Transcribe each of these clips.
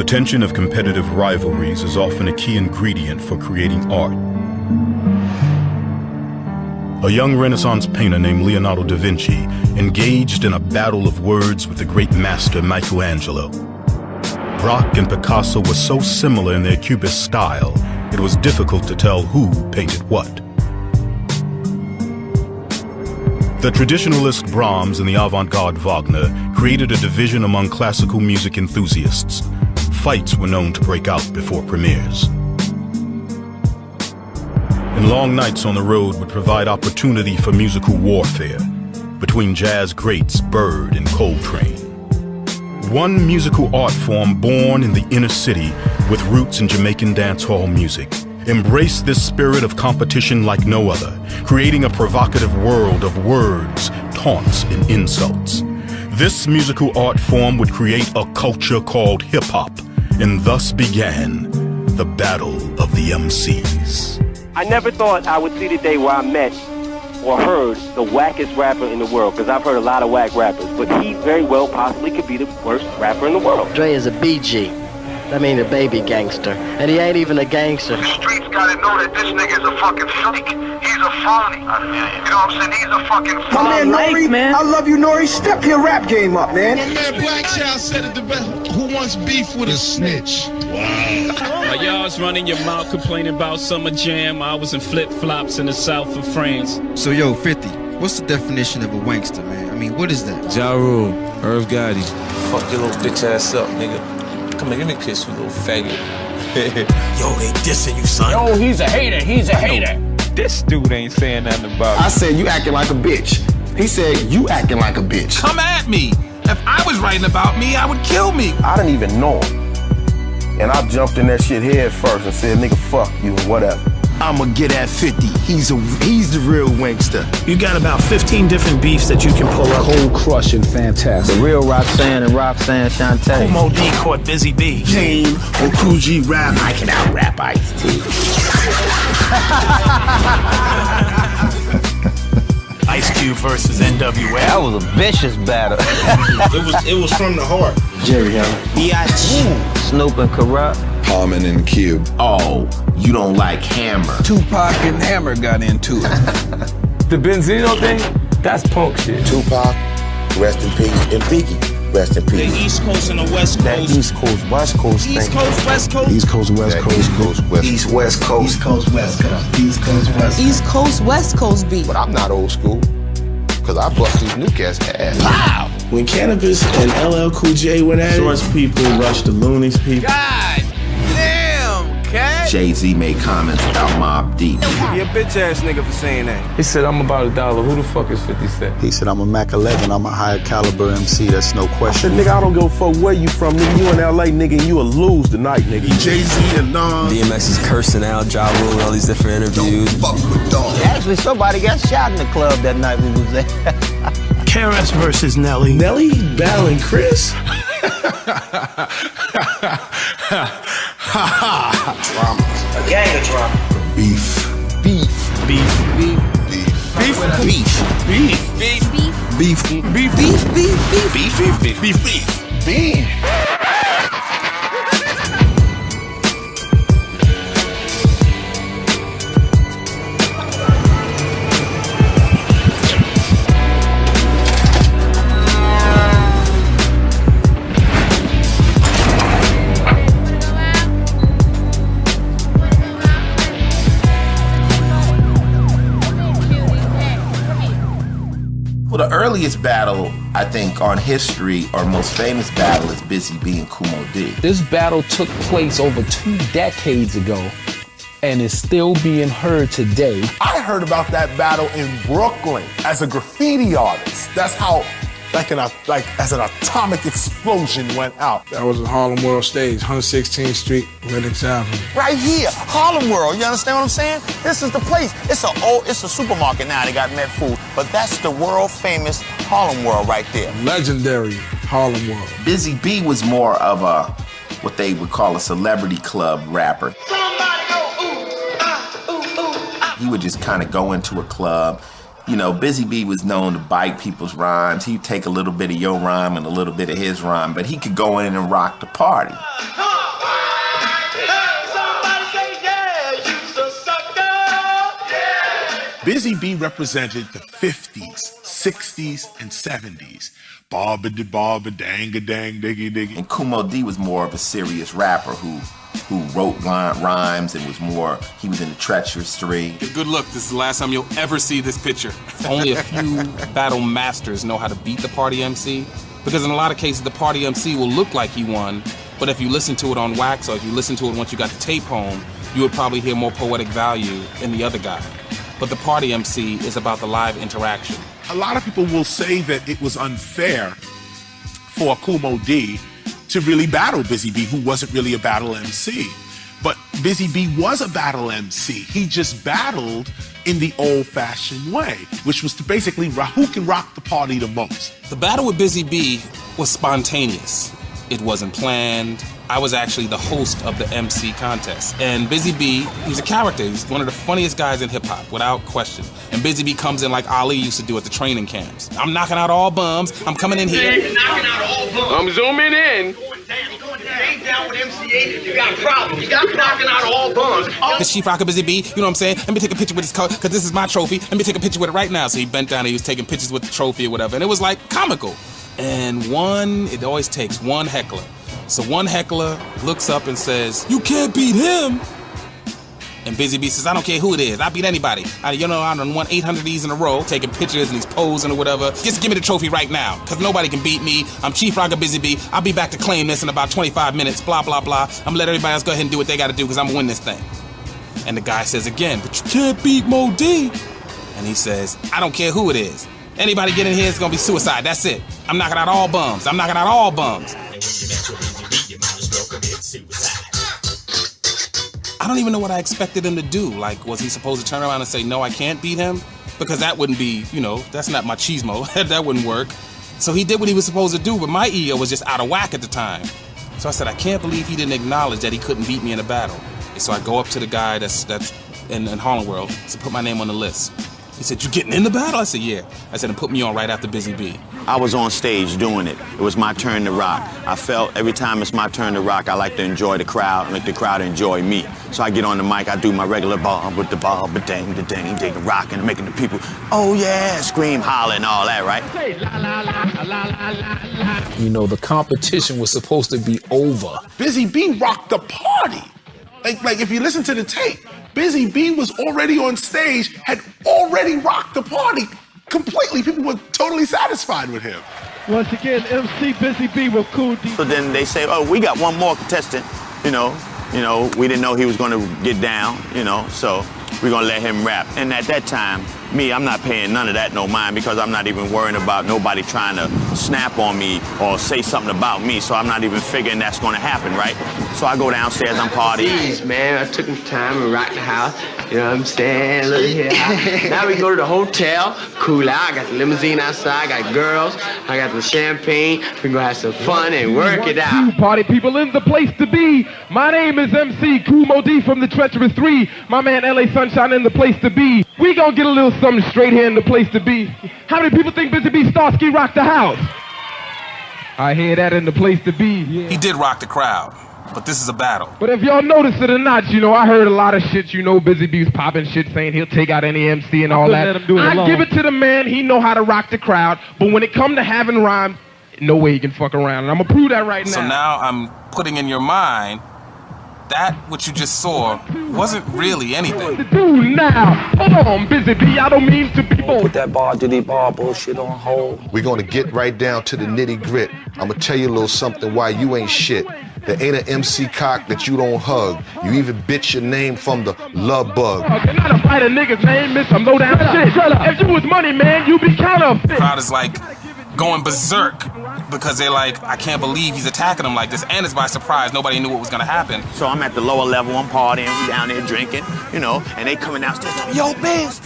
The tension of competitive rivalries is often a key ingredient for creating art. A young Renaissance painter named Leonardo da Vinci engaged in a battle of words with the great master Michelangelo. Braque and Picasso were so similar in their Cubist style, it was difficult to tell who painted what. The traditionalist Brahms and the avant-garde Wagner created a division among classical music enthusiasts. Fights were known to break out before premieres. And long nights on the road would provide opportunity for musical warfare between jazz greats Bird and Coltrane. One musical art form born in the inner city with roots in Jamaican dancehall music embraced this spirit of competition like no other, creating a provocative world of words, taunts, and insults. This musical art form would create a culture called hip-hop, and thus began the Battle of the MCs. I never thought I would see the day where I met or heard the wackest rapper in the world, because I've heard a lot of whack rappers, but he very well possibly could be the worst rapper in the world. Dre is a BG. I mean a baby gangster. And he ain't even a gangster. The streets gotta know that this nigga's a fucking fake. He's a phony. You know what I'm saying? He's a fucking phony. My man Nori, man. I love you, Nori. Step your rap game up, man. My man Black Child said it the best. Who wants beef with a snitch? Wow. While y'all was running your mouth complaining about Summer Jam, I was in flip-flops in the south of France. So yo, 50, what's the definition of a wankster, man? I mean, what is that? Ja Rule, Irv Gotti. Fuck your little bitch ass up, nigga. Come here, let me kiss you, little faggot. Yo, they dissing you, son. Yo, he's a hater, he's a hater. This dude ain't saying nothing about me. I said you acting like a bitch. He said you acting like a bitch. Come at me. If I was writing about me, I would kill me. I didn't even know him. And I jumped in that shit head first and said, nigga, fuck you, whatever. I'ma get at 50. He's the real wankster. You got about 15 different beefs that you can pull up. Cold crushing, fantastic. The real Roxanne and Roxanne Shantae. Kumo D caught Busy B. Kane or Coogee rap. I can out-rap Ice-T. Ice Cube versus NWA. That was a vicious battle. it was from the heart. Jerry Heller. B.I.G. Snoop and Corrupt. Harmon and Cube. Oh, you don't like Hammer. Tupac and Hammer got into it. The Benzino thing? That's punk shit. Tupac, rest in peace, and Biggie, rest in peace. The East Coast and the West Coast. That East Coast, West Coast thing. East Coast, West Coast. East Coast, West Coast. East Coast, West Coast. East, West Coast. East Coast, West Coast. East Coast, West Coast. East Coast, West Coast beat. But I'm not old school, because I bust these new cats' ass. Wow! When Cannabis and LL Cool J went at it, Source people rushed the Loonies people. God damn, cat. Jay-Z made comments about Mobb Deep. You a bitch ass nigga for saying that. He said, I'm about $1. Who the fuck is 50 Cent? He said, I'm a Mac 11. I'm a higher caliber MC. That's no I said, question. nigga, I don't give a fuck where you from, nigga. You in LA, nigga, and you'll lose tonight, nigga. Jay-Z and Nas. DMX is cursing out Ja Rule in all these different interviews. Don't fuck with dogs. Actually, somebody got shot in the club that night we was there. KRS versus Nelly. Nelly battling Chris? Drama. A gang of drama. Beef. Beef. Beef. Beef. Beef. Beef. Beef. Beef. Beef. Beef, beef, beef. Beef. Beef. Beef. Beef. Well, the earliest battle, I think, on history, or most famous battle, is Busy B and Kumo D. This battle took place over 2 decades ago and is still being heard today. I heard about that battle in Brooklyn as a graffiti artist. That's how, as an atomic explosion went out. That was at Harlem World Stage, 116th Street, Lenox Avenue. Right here, Harlem World. You understand what I'm saying? This is the place. It's a supermarket now. They got Met Food, but that's the world famous Harlem World right there. Legendary Harlem World. Busy B was more of a, what they would call a celebrity club rapper. Somebody go, ooh, ah, ooh, ooh, ah. He would just kind of go into a club. You know, Busy B was known to bite people's rhymes. He'd take a little bit of your rhyme and a little bit of his rhyme, but he could go in and rock the party. Busy Bee represented the 50s, 60s, and 70s. Barba dang dang diggy diggy. And Kumo D was more of a serious rapper who wrote rhymes and he was in the treachery. Good look, this is the last time you'll ever see this picture. Only a few battle masters know how to beat the party MC, because in a lot of cases the party MC will look like he won, but if you listen to it on wax or if you listen to it once you got the tape home, you would probably hear more poetic value in the other guy. But the party MC is about the live interaction. A lot of people will say that it was unfair for Kumo D to really battle Busy Bee, who wasn't really a battle MC. But Busy Bee was a battle MC. He just battled in the old-fashioned way, which was to basically who can rock the party the most. The battle with Busy Bee was spontaneous. It wasn't planned. I was actually the host of the MC contest. And Busy Bee, he's a character. He's one of the funniest guys in hip-hop, without question. And Busy Bee comes in like Ali used to do at the training camps. I'm knocking out all bums. I'm coming in here. Knocking out all bums. I'm zooming in. Ain't down with MC8, you got problems. You got knocking out all bums. The Chief Rocker Busy Bee, you know what I'm saying? Let me take a picture with this coat, because this is my trophy. Let me take a picture with it right now. So he bent down and he was taking pictures with the trophy or whatever. And it was like comical. And it always takes one heckler. So one heckler looks up and says, "You can't beat him." And Busy Bee says, "I don't care who it is. I beat anybody. I done won 800 of these in a row, taking pictures and he's posing or whatever. Just give me the trophy right now, because nobody can beat me. I'm Chief Rocker Busy Bee. I'll be back to claim this in about 25 minutes, blah, blah, blah. I'm gonna let everybody else go ahead and do what they gotta do, because I'm gonna win this thing." And the guy says again, "But you can't beat Mo D." And he says, "I don't care who it is. Anybody get in here, it's gonna be suicide. That's it. I'm knocking out all bums. I'm knocking out all bums." I don't even know what I expected him to do. Like, was he supposed to turn around and say, "No, I can't beat him"? Because that wouldn't be, that's not machismo. That wouldn't work. So he did what he was supposed to do, but my ego was just out of whack at the time. So I said, I can't believe he didn't acknowledge that he couldn't beat me in a battle. And so I go up to the guy that's in Harlem World to put my name on the list. He said, "You getting in the battle?" I said, "Yeah." I said, "And put me on right after Busy Bee." I was on stage doing it. It was my turn to rock. I felt every time it's my turn to rock, I like to enjoy the crowd, make the crowd enjoy me. So I get on the mic, I do my regular bob with the bob, dang, rocking and making the people, oh yeah, scream, holler and all that, right? The competition was supposed to be over. Busy Bee rocked the party. Like if you listen to the tape, Busy Bee was already on stage, had already rocked the party completely. People were totally satisfied with him. Once again, MC Busy Bee with Cool D. So then they say, "Oh, we got one more contestant." We didn't know he was going to get down. So we're going to let him rap. And at that time, I'm not paying none of that no mind, because I'm not even worrying about nobody trying to snap on me or say something about me. So I'm not even figuring that's going to happen, right? So I go downstairs, I'm partying. Jeez, man, I took some time and rocked the house. You know what I'm saying? Look here. Now we go to the hotel, cool out. I got the limousine outside, I got girls, I got the champagne. We're gonna have some fun and work it out. Party people in the place to be. My name is MC Kumo D from the Treacherous 3. My man LA Sunshine in the place to be. We gonna get a little something straight here in the place to be. How many people think Busy Bee Starsky rocked the house? I hear that in the place to be. Yeah. He did rock the crowd, but this is a battle. But if y'all notice it or not, I heard a lot of shit, Busy Bee's popping shit saying he'll take out any MC and all that. I give it to the man, he know how to rock the crowd, but when it come to having rhymes, no way he can fuck around, and I'm gonna prove that right now. So now I'm putting in your mind that what you just saw wasn't really anything. Do now. Hold on, Busy Bee, I don't mean to be bold. Put that bar bullshit on hold. We're gonna get right down to the nitty grit. I'm gonna tell you a little something why you ain't shit. There ain't an MC cock that you don't hug. You even bitch your name from the love bug. You're not a fight a nigga's name, miss some low down shit. If you was money, man, you be counterfeit. The crowd is like going berserk because they're like, I can't believe he's attacking them like this, and it's by surprise. Nobody knew what was gonna happen. So I'm at the lower level, I'm partying, we down there drinking, and they coming downstairs, yo, Biz.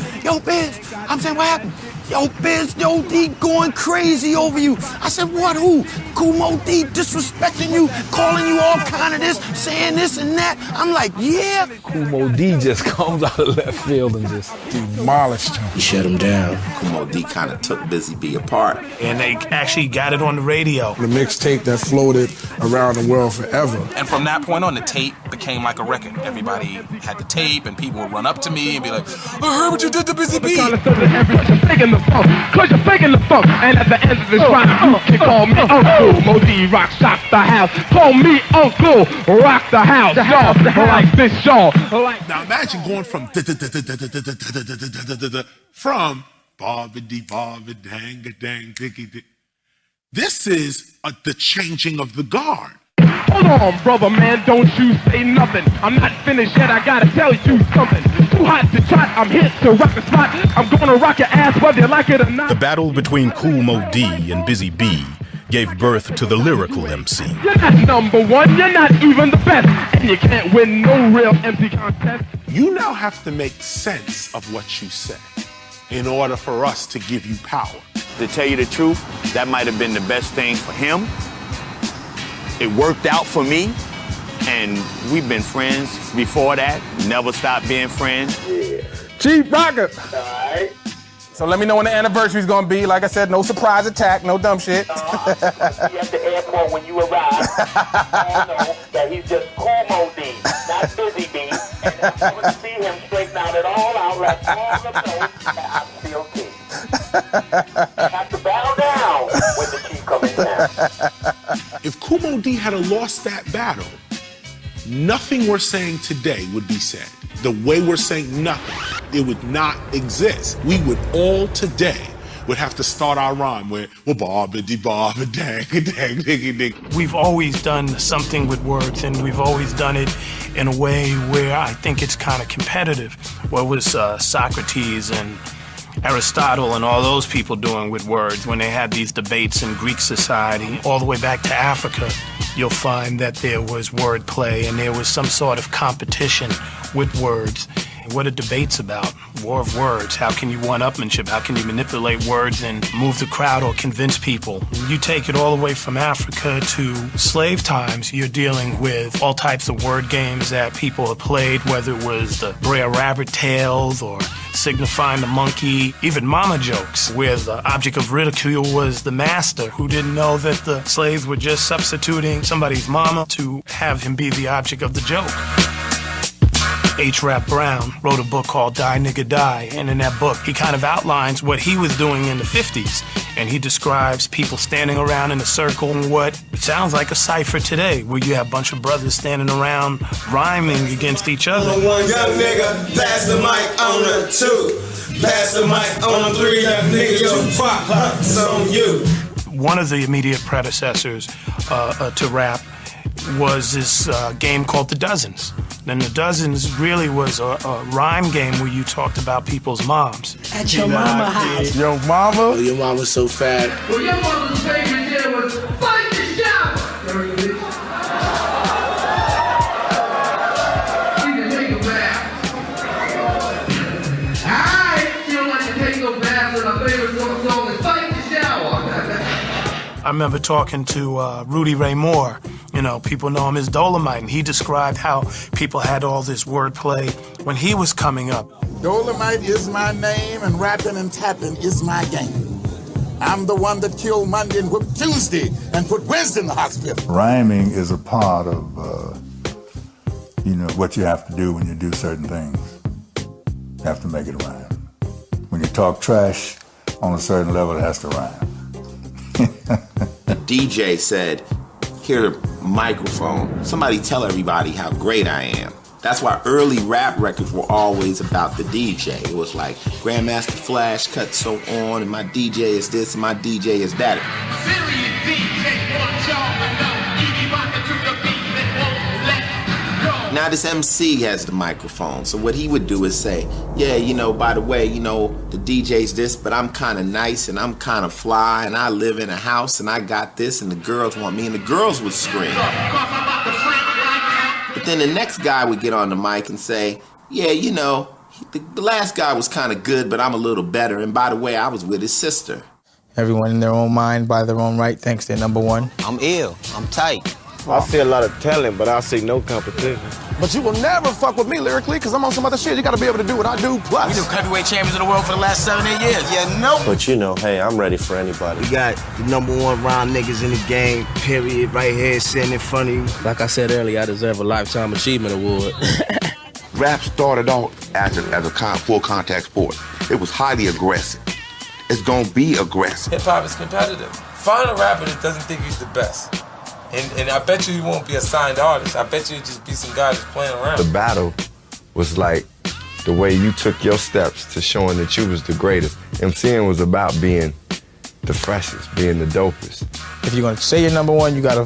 I'm saying, what happened? yo, Biz, yo, D going crazy over you. I said, what, who? Kumo D disrespecting you, calling you all kind of this, saying this and that. I'm like, yeah. Kumo D just comes out of left field and just demolished him. He shut him down. Kumo D kind of took Busy B apart. And they actually got it on the radio. The mixtape that floated around the world forever. And from that point on, the tape became like a record. Everybody had the tape, and people would run up to me and be like, I heard what you did to Busy B. You're faking the funk, cause you're faking the funk. And at the end of this rhyme, you can call me Uncle. Modi rock, shock the house. Call me Uncle, rock the house. Y'all, like this, y'all. Now imagine going from bobbity bobbity dang dang diggy dig. This is the changing of the guard. Hold on, brother, man, don't you say nothing. I'm not finished yet, I gotta tell you something. Too hot to trot, I'm here to rock the spot. I'm gonna rock your ass whether you like it or not. The battle between Kumo D and Busy B gave birth to the lyrical MC. You're not number one, you're not even the best. And you can't win no real MC contest. You now have to make sense of what you say in order for us to give you power. To tell you the truth, that might have been the best thing for him. It worked out for me, and we've been friends before that. Never stopped being friends. Yeah. Chief Rocker. All right. So let me know when the anniversary's gonna be. Like I said, no surprise attack, no dumb shit. Be at the airport when you arrive. All know that he's just Kumo D, not Busy B. And I'm going to see him straighten out it all out, like all of those that I'm still king. Have to bow down when the chief comes in town. If Kumo D had lost that battle, nothing we're saying today would be said. The way we're saying nothing, it would not exist. We would all today would have to start our rhyme with, well, bobbity bobbity dang dang diggy dig. We've always done something with words, and we've always done it in a way where I think it's kind of competitive. What was Socrates and Aristotle and all those people doing with words when they had these debates in Greek society? All the way back to Africa, you'll find that there was wordplay and there was some sort of competition with words. What are debates about? War of words. How can you one-upmanship? How can you manipulate words and move the crowd or convince people? You take it all the way from Africa to slave times, you're dealing with all types of word games that people have played, whether it was the Brer Rabbit tales or signifying the monkey, even mama jokes, where the object of ridicule was the master, who didn't know that the slaves were just substituting somebody's mama to have him be the object of the joke. H. Brown wrote a book called Die Nigga Die, and in that book he kind of outlines what he was doing in the 50s, and he describes people standing around in a circle in what sounds like a cipher today, where you have a bunch of brothers standing around rhyming against each other. On the one, young nigga, pass the mic on the two, pass the mic on the three, young nigga, yo, pop, it's on you. One of the immediate predecessors to rap was this game called The Dozens. And The Dozens really was a rhyme game where you talked about people's moms. At your mama house. Yo, mama. Oh, your mama's so fat. Well, your mama's favorite day was fight the shower. You can take a bath. I don't like to take no bath, and my favorite song is fight the shower. I remember talking to Rudy Ray Moore. You know, people know him as Dolomite, and he described how people had all this wordplay when he was coming up. Dolomite is my name, and rapping and tapping is my game. I'm the one that killed Monday and whooped Tuesday and put Wednesday in the hospital. Rhyming is a part of, what you have to do when you do certain things. You have to make it rhyme. When you talk trash on a certain level, it has to rhyme. DJ said, hear the microphone, somebody tell everybody how great I am. That's why early rap records were always about the DJ. It was like Grandmaster Flash cut so on, and my DJ is this, and my DJ is that. Now this MC has the microphone, so what he would do is say, yeah, by the way, the DJ's this, but I'm kind of nice, and I'm kind of fly, and I live in a house, and I got this, and the girls want me, and the girls would scream. But then the next guy would get on the mic and say, yeah, The last guy was kind of good, but I'm a little better. And by the way, I was with his sister. Everyone in their own mind, by their own right, thinks they're number one. I'm ill. I'm tight. I see a lot of talent, but I see no competition. But you will never fuck with me lyrically, because I'm on some other shit. You got to be able to do what I do, plus. We the heavyweight champions of the world for the last 7-8 years. Yeah, no. But you know, hey, I'm ready for anybody. We got the #1 rhyme niggas in the game, period, right here sitting in front of you. Like I said earlier, I deserve a Lifetime Achievement Award. Rap started out as a full contact sport. It was highly aggressive. It's gonna be aggressive. Hip-hop is competitive. Find a rapper that doesn't think he's the best. And I bet you he won't be a signed artist. I bet you it'll just be some guy that's playing around. The battle was like the way you took your steps to showing that you was the greatest. MCing was about being the freshest, being the dopest. If you're gonna say you're number one, you gotta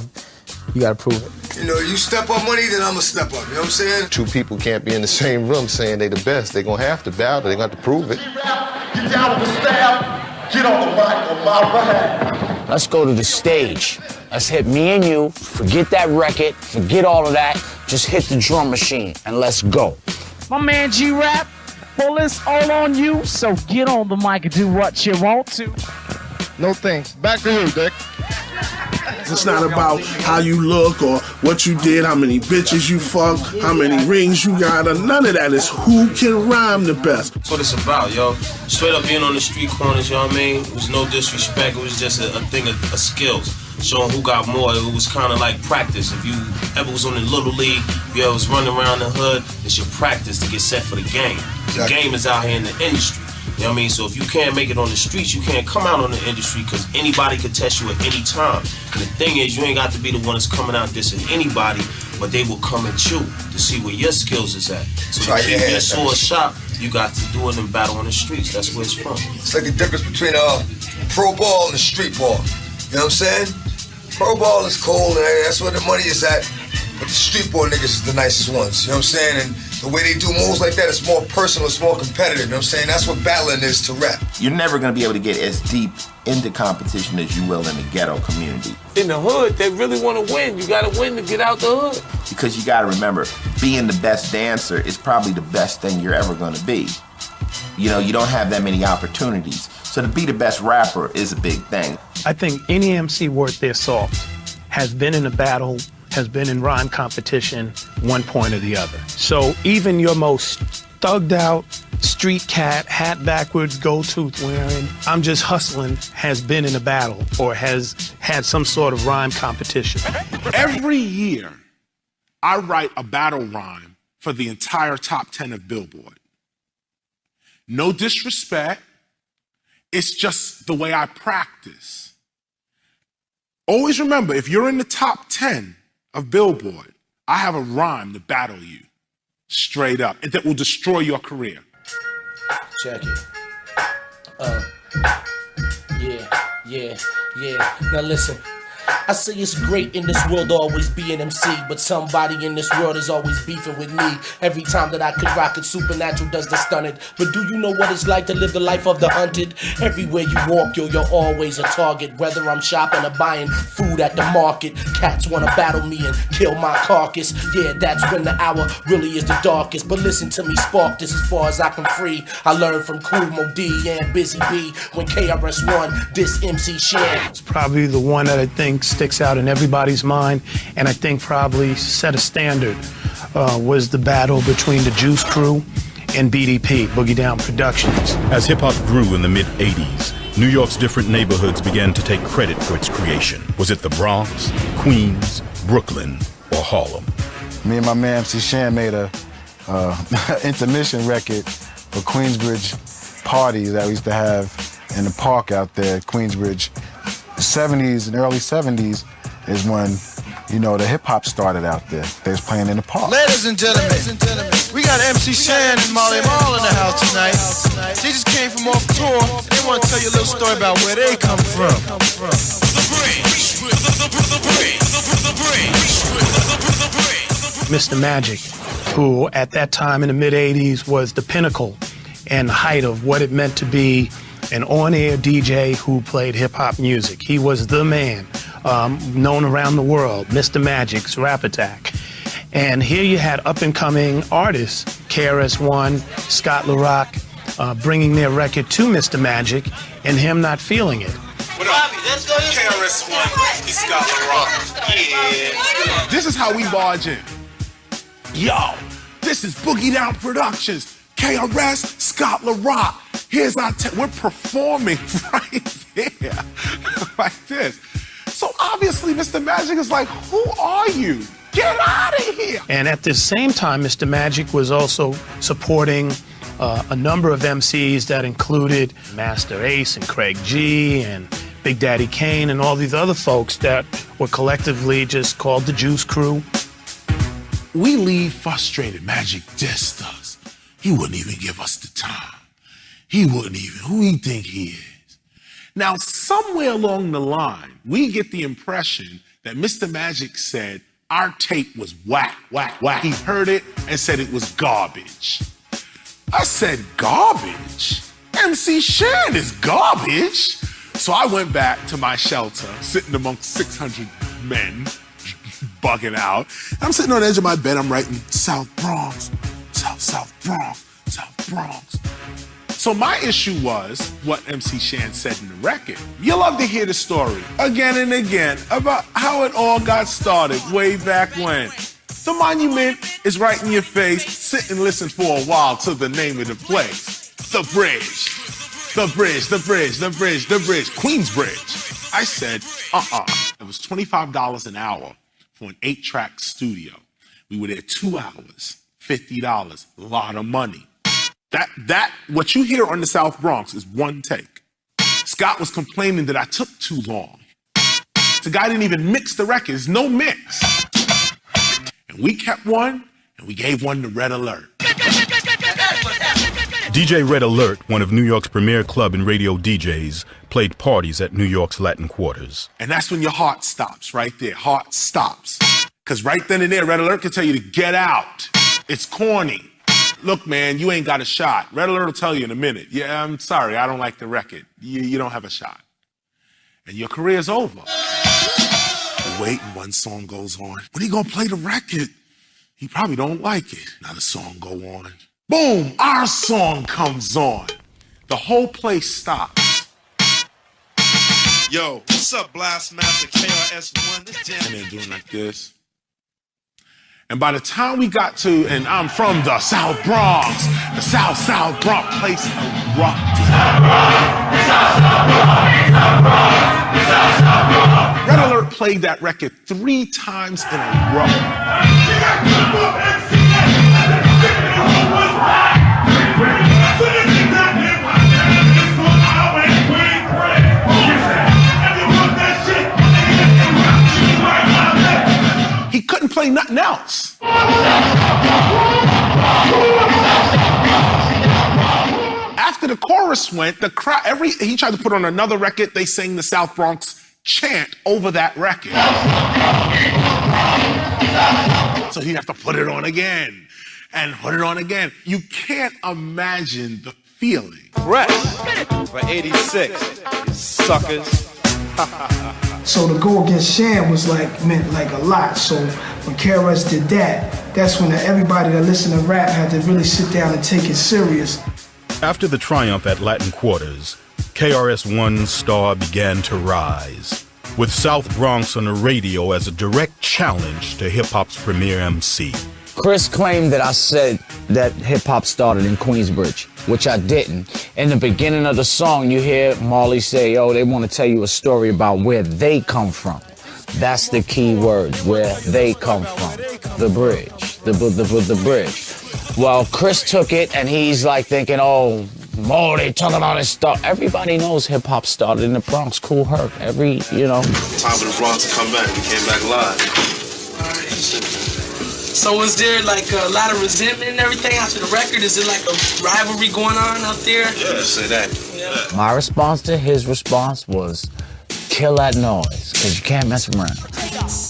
prove it. You know, you step up money, then I'ma step up. You know what I'm saying? Two people can't be in the same room saying they the best. They're gonna have to battle. They're gonna have to prove it. Get down with the staff. Get on the mic on my right. Let's go to the stage. Let's hit me and you. Forget that record. Forget all of that. Just hit the drum machine and let's go. My man G-Rap, bullets all on you, so get on the mic and do what you want to. No thanks. Back to you, Dick. It's not about how you look or what you did, how many bitches you fucked, how many rings you got, or none of that. It's who can rhyme the best. That's what it's about, yo. Straight up being on the street corners, you know what I mean? It was no disrespect, it was just a thing of skills. Showing who got more, it was kind of like practice. If you ever was on the Little League, if you ever was running around the hood, it's your practice to get set for the game. The game is out here in the industry. You know what I mean? So if you can't make it on the streets, you can't come out on the industry because anybody could test you at any time. And the thing is, you ain't got to be the one that's coming out dissing anybody, but they will come at you to see where your skills is at. So to keep your sword sharp, you got to do it in battle on the streets. That's where it's from. It's like the difference between pro ball and street ball. You know what I'm saying? Pro ball is cool, and that's where the money is at. But the street ball niggas is the nicest ones. You know what I'm saying? And the way they do moves like that, it's more personal, it's more competitive. You know what I'm saying? That's what battling is to rap. You're never going to be able to get as deep into competition as you will in the ghetto community. In the hood, they really want to win. You got to win to get out the hood. Because you got to remember, being the best dancer is probably the best thing you're ever going to be. You know, you don't have that many opportunities. So to be the best rapper is a big thing. I think any MC worth their salt has been in a battle, has been in rhyme competition, one point or the other. So even your most thugged out, street cat, hat backwards, gold tooth wearing, I'm just hustling, has been in a battle or has had some sort of rhyme competition. Every year, I write a battle rhyme for the entire top 10 of Billboard. No disrespect, it's just the way I practice. Always remember, if you're in the top 10 of Billboard, I have a rhyme to battle you, straight up, and that will destroy your career. Check it. Yeah. Now listen. I say it's great in this world to always be an MC, but somebody in this world is always beefing with me. Every time that I could rock it, Supernatural does the stunted. But do you know what it's like to live the life of the hunted? Everywhere you walk, yo, you're always a target. Whether I'm shopping or buying food at the market, cats wanna battle me and kill my carcass. Yeah, that's when the hour really is the darkest. But listen to me spark this as far as I can free. I learned from Cool Mo D and Busy B when KRS-One this MC Shan. It's probably the one that I think sticks out in everybody's mind, and I think probably set a standard, was the battle between the Juice Crew and BDP, Boogie Down Productions. As hip-hop grew in the mid-'80s, New York's different neighborhoods began to take credit for its creation. Was it the Bronx, Queens, Brooklyn, or Harlem? Me and my man MC Shan made a intermission record for Queensbridge parties that we used to have in the park out there at Queensbridge. The 70s and early 70s is when, you know, the hip-hop started out there. They was playing in the park. Ladies and gentlemen, we got MC Shan and Molly Mall in the house tonight. They just came from off tour. They want to tell you a little story about where they come from. Mr. Magic, who at that time in the mid-'80s was the pinnacle and the height of what it meant to be an on-air DJ who played hip-hop music. He was the man, known around the world, Mr. Magic's Rap Attack. And here you had up-and-coming artists, KRS-One, Scott LaRock, bringing their record to Mr. Magic and him not feeling it. What up? KRS-One, Scott LaRock. Yeah. This is how we barge in. Yo, this is Boogie Down Productions. KRS, Scott LaRock. Here's our we're performing right there, like this. So obviously, Mr. Magic is like, who are you? Get out of here! And at the same time, Mr. Magic was also supporting a number of MCs that included Master Ace and Craig G and Big Daddy Kane and all these other folks that were collectively just called the Juice Crew. We leave frustrated. Magic dissed us. He wouldn't even give us the time. He wouldn't even. Who he think he is? Now, somewhere along the line, we get the impression that Mr. Magic said our tape was whack, whack, whack. He heard it and said it was garbage. I said, garbage? MC Shan is garbage? So I went back to my shelter, sitting amongst 600 men, bugging out. I'm sitting on the edge of my bed, I'm writing South Bronx, South Bronx, South Bronx. So my issue was what MC Shan said in the record. You love to hear the story again and again about how it all got started way back when. The monument is right in your face. Sit and listen for a while to the name of the place. The bridge. The bridge, the bridge, the bridge, the bridge. Queensbridge. I said, It was $25 an hour for an 8-track studio. We were there 2 hours, $50, a lot of money. That what you hear on the South Bronx is one take. Scott was complaining that I took too long. The guy didn't even mix the records, no mix. And we kept one, and we gave one to Red Alert. DJ Red Alert, one of New York's premier club and radio DJs, played parties at New York's Latin Quarters. And that's when your heart stops, right there. Heart stops. Because right then and there, Red Alert can tell you to get out. It's corny. Look, man, you ain't got a shot. Red Alert will tell you in a minute. Yeah, I'm sorry, I don't like the record. You don't have a shot. And your career's over. Wait, and one song goes on. When he gonna play the record? He probably don't like it. Now the song go on. Boom, our song comes on. The whole place stops. Yo, what's up, Blast Master KRS-One? This jam. And they're doing like this. And by the time we got to, and I'm from the South Bronx, the South Bronx place erupted. Red Alert played that record 3 times in a row. He couldn't play nothing else. After the chorus went, the crowd, he tried to put on another record, they sang the South Bronx chant over that record. So he'd have to put it on again and put it on again. You can't imagine the feeling. Correct. For 86, you suckers. So to go against Shan was meant like a lot. So when KRS did that, that's when everybody that listened to rap had to really sit down and take it serious. After the triumph at Latin Quarters, KRS-One's star began to rise, with South Bronx on the radio as a direct challenge to hip-hop's premier MC. Chris claimed that I said that hip-hop started in Queensbridge, which I didn't. In the beginning of the song, you hear Marley say, oh, they want to tell you a story about where they come from. That's the key word, where they come from. The bridge, the bridge. Well, Chris took it, and he's like thinking, oh, Marley talking all this stuff. Everybody knows hip-hop started in the Bronx. Cool Herc, Time for the Bronx to come back. We came back live. So was there like a lot of resentment and everything after the record? Is it like a rivalry going on out there? Yeah, say that. Yeah. My response to his response was, kill that noise, because you can't mess around.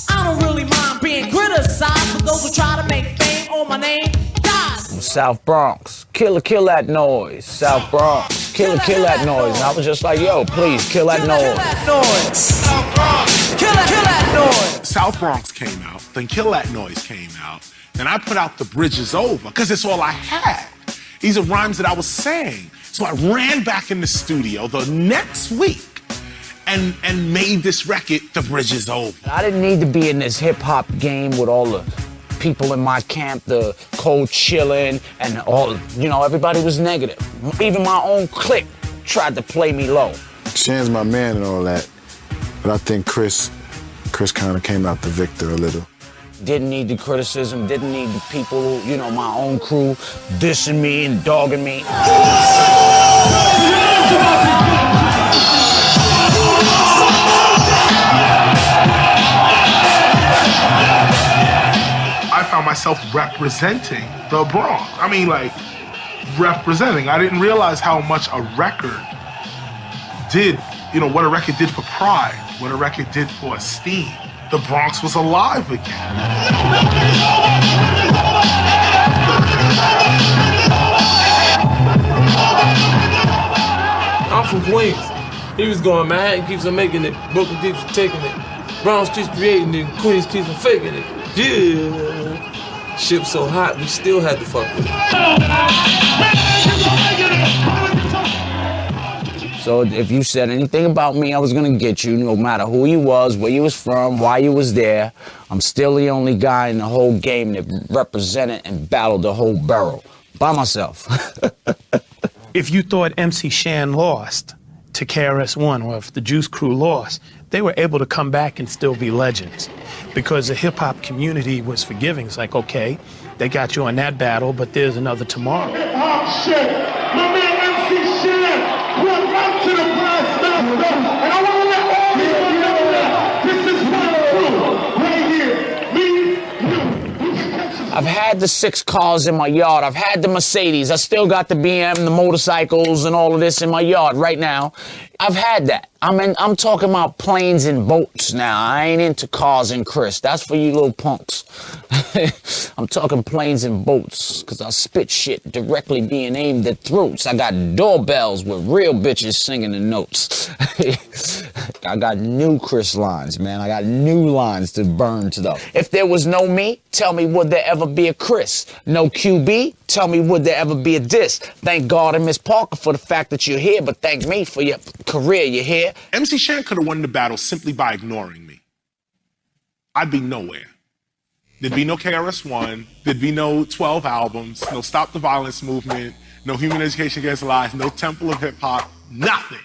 I don't really mind being criticized, but those who try to make fame on my name dies. South Bronx, kill that noise. South Bronx, kill that noise. And I was just like, yo, please, kill that noise. South Bronx, kill that noise. South Bronx came out, then Kill That Noise came out, And I put out The Bridge Is Over because it's all I had. These are rhymes that I was saying. So I ran back in the studio the next week and made this record, The Bridge Is Over. I didn't need to be in this hip-hop game with all the people in my camp, the cold chilling, and all, everybody was negative. Even my own clique tried to play me low. Shan's my man and all that, but I think Chris kind of came out the victor a little. Didn't need the criticism, didn't need the people, my own crew dissing me and dogging me. I found myself representing the Bronx. I mean, representing. I didn't realize how much a record did, what a record did for pride, what a record did for esteem. The Bronx was alive again. I'm from Queens. He was going, Manhattan keeps on making it, Brooklyn keeps on taking it, Bronx keeps creating it, Queens keeps on faking it. Yeah. Ship so hot, we still had to fuck with it. So if you said anything about me, I was gonna get you, no matter who you was, where you was from, why you was there. I'm still the only guy in the whole game that represented and battled the whole borough by myself. If you thought MC Shan lost to KRS-One, or if the Juice Crew lost, they were able to come back and still be legends because the hip-hop community was forgiving. It's like, okay, they got you on that battle, but there's another tomorrow. Hip-hop shit. My man MC Shan went right to the brass master, and I want to let all of you know that this is my crew right here. Me, you. I've had the 6 cars in my yard. I've had the Mercedes. I still got the BM, the motorcycles, and all of this in my yard right now. I've had that. I'm talking about planes and boats now. I ain't into cars and Chris. That's for you little punks. I'm talking planes and boats, because I spit shit directly being aimed at throats. I got doorbells with real bitches singing the notes. I got new Chris lines, man. I got new lines to burn to the... If there was no me, tell me, would there ever be a Chris? No QB, tell me, would there ever be a diss? Thank God and Miss Parker for the fact that you're here, but thank me for your career. You're here. MC Shan could have won the battle simply by ignoring me. I'd be nowhere. There'd be no KRS-One, there'd be no 12 albums, no Stop the Violence movement, no Human Education Against Lies, no Temple of Hip Hop, nothing.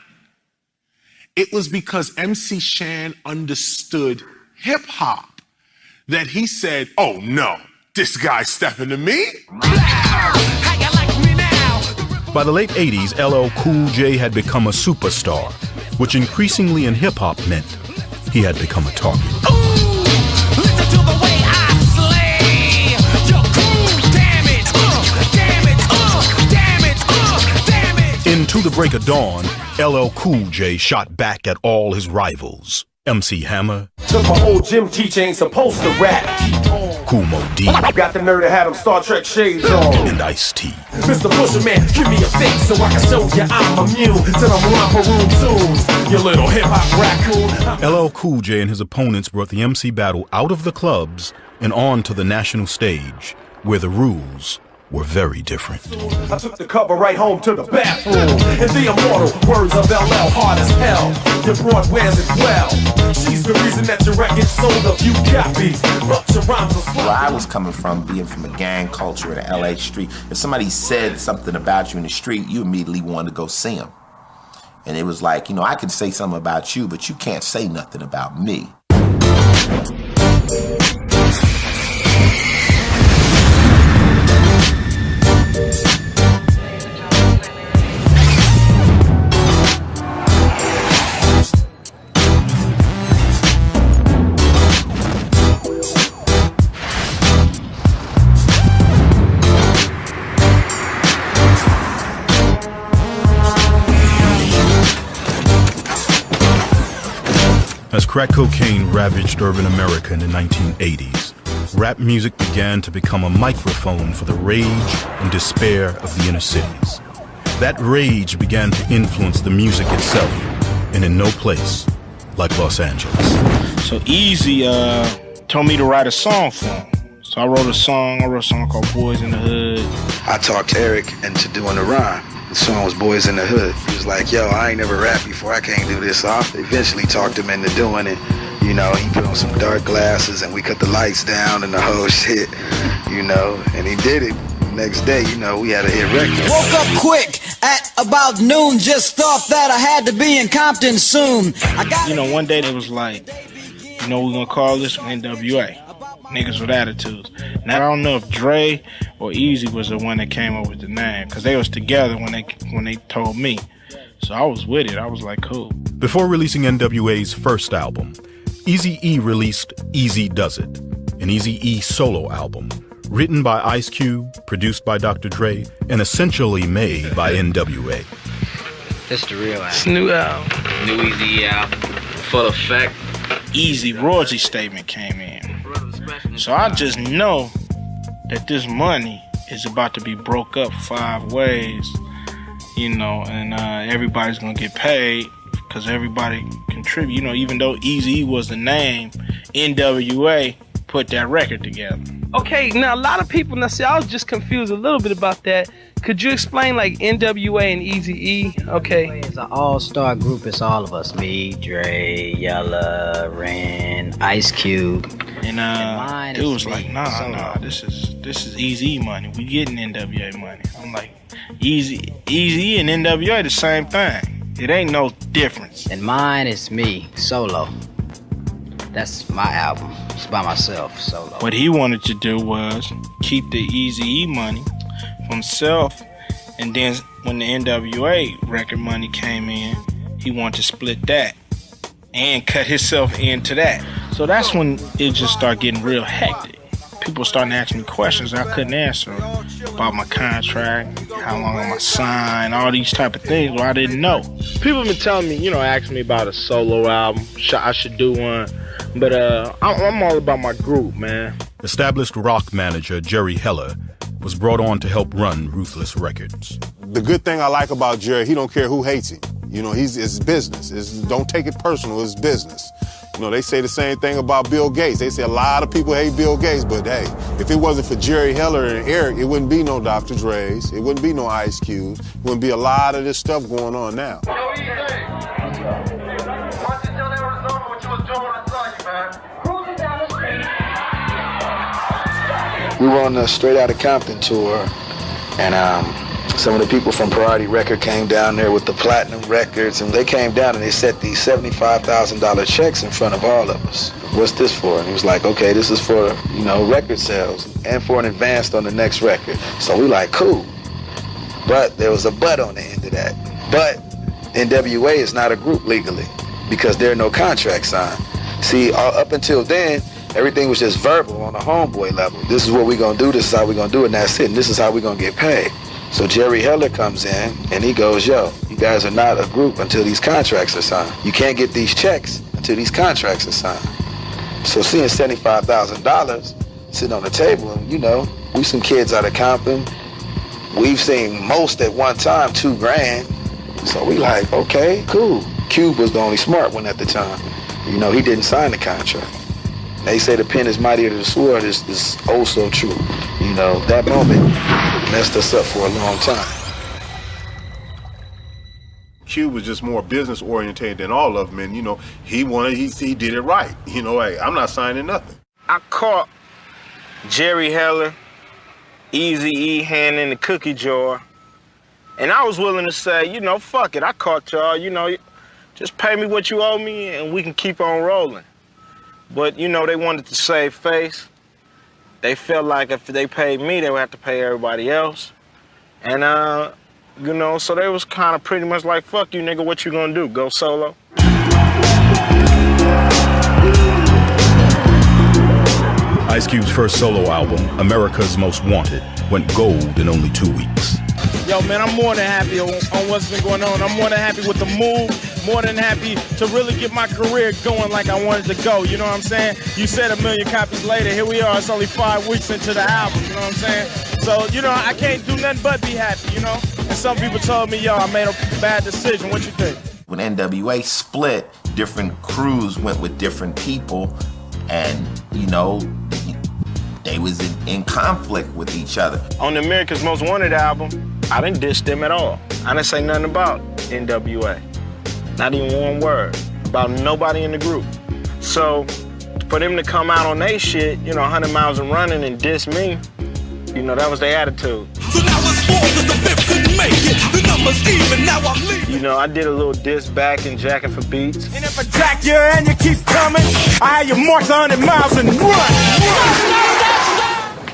It was because MC Shan understood hip hop that he said, oh no, this guy's stepping to me. By the late 80s, LL Cool J had become a superstar, which increasingly in hip-hop meant he had become a target. Listen to the way I slay your crew. Damage. Into the break of dawn, LL Cool J shot back at all his rivals. MC Hammer, Took my old gym teacher ain't supposed to rap. Kumo D, Got the nerve to have them Star Trek shades on. and Ice-T. Mr. Pusherman, give me a face so I can show you I'm immune to them romper room tunes. You little hip-hop raccoon. LL Cool J and his opponents brought the MC battle out of the clubs and on to the national stage, where the rules were very different. I took the cover right home to the bathroom. And the immortal words of LL, hard as hell. Your broad wears it well. She's the reason that your record sold a few copies. But your rhymes are slow. Where I was coming from, being from a gang culture in the LA street, if somebody said something about you in the street, you immediately wanted to go see them. And it was like, I can say something about you, but you can't say nothing about me. As crack cocaine ravaged urban America in the 1980s, rap music began to become a microphone for the rage and despair of the inner cities. That rage began to influence the music itself, and in no place like Los Angeles. So Easy told me to write a song for him. So I wrote a song called Boys in the Hood. I talked Eric into doing the rhyme. The song was Boys in the Hood. He was like, yo, I ain't never rapped before, I can't do this. So I eventually talked him into doing it. You know, he put on some dark glasses and we cut the lights down and the whole shit, you know, and he did it. Next day, you know, we had a hit record. Woke up quick at about noon, just thought that I had to be in Compton soon. You know, one day they was like, you know, we're gonna call this NWA. Niggas with attitudes. Now I don't know if Dre or Easy was the one that came up with the name, because they was together when they told me. So I was with it. I was like, cool. Before releasing NWA's first album, Eazy-E released Easy Does It, an Eazy-E solo album, written by Ice Cube, produced by Dr. Dre, and essentially made by NWA. That's the real album. It's new album. New Eazy album. Full effect. Easy royalty statement came in. So I just know that this money is about to be broke up 5 ways, you know, and everybody's gonna get paid because everybody contribute. You know, even though Eazy was the name, NWA put that record together. Okay, now a lot of people, now see, I was just confused a little bit about that. Could you explain like NWA and Eazy-E? Okay. It's an all-star group. It's all of us. Me, Dre, Yella, Ren, Ice Cube. And it was like, nah, this is Eazy money. We getting NWA money. I'm like, Eazy and NWA the same thing. It ain't no difference. And mine is me, solo. That's my album. It's by myself, solo. What he wanted to do was keep the Eazy-E money for himself, and then when the NWA record money came in, he wanted to split that and cut himself into that. So that's when it just started getting real hectic. People starting to ask me questions I couldn't answer about my contract, how long am I signed, all these type of things where I didn't know. People have been telling me, you know, asking me about a solo album, I should do one, but I'm all about my group, man. Established rock manager Jerry Heller was brought on to help run Ruthless Records. The good thing I like about Jerry, he don't care who hates him. You know, it's business. Don't take it personal, it's business. You know, they say the same thing about Bill Gates. They say a lot of people hate Bill Gates, but hey, if it wasn't for Jerry Heller and Eric, it wouldn't be no Dr. Dre's, it wouldn't be no Ice Cube, it wouldn't be a lot of this stuff going on now. We were on the Straight Outta Compton tour, and some of the people from Priority Record came down there with the platinum records, and they came down and they set these $75,000 checks in front of all of us. What's this for? And he was like, okay, this is for, you know, record sales and for an advance on the next record. So we like, cool. But there was a but on the end of that. But NWA is not a group legally because there are no contracts signed. See, up until then, everything was just verbal on a homeboy level. This is what we're gonna do, this is how we're gonna do it, and that's it, and this is how we're gonna get paid. So Jerry Heller comes in and he goes, yo, you guys are not a group until these contracts are signed. You can't get these checks until these contracts are signed. So seeing $75,000 sitting on the table, and you know, we some kids out of Compton. We've seen most at one time, $2,000. So we like, okay, cool. Cube was the only smart one at the time. You know, he didn't sign the contract. They say the pen is mightier than the sword is oh so true. You know, that moment messed us up for a long time. Cube was just more business oriented than all of them, and you know, he did it right. You know, hey, I'm not signing nothing. I caught Jerry Heller, Eazy-E handing the cookie jar, and I was willing to say, you know, fuck it, I caught y'all, you know, just pay me what you owe me and we can keep on rolling. But, you know, they wanted to save face. They felt like if they paid me, they would have to pay everybody else. And, you know, so they was kind of pretty much like, fuck you, nigga, what you gonna do? Go solo? Ice Cube's first solo album, America's Most Wanted, went gold in only 2 weeks. Yo, man, I'm more than happy on what's been going on. I'm more than happy with the move, more than happy to really get my career going like I wanted to go, you know what I'm saying? You said 1 million copies later, here we are, it's only 5 weeks into the album, you know what I'm saying? So, you know, I can't do nothing but be happy, you know? And some people told me, yo, I made a bad decision, what you think? When NWA split, different crews went with different people, and, you know, they was in conflict with each other. On the America's Most Wanted album, I didn't diss them at all. I didn't say nothing about NWA. Not even one word about nobody in the group. So for them to come out on they shit, 100 miles and running and diss me, that was their attitude. So now it's 4 'cause the 5th couldn't make it. The number's even, now I'm leaving. I did a little diss back and jacking for beats. And if I jack you and you keep coming, I have you march 100 miles and run.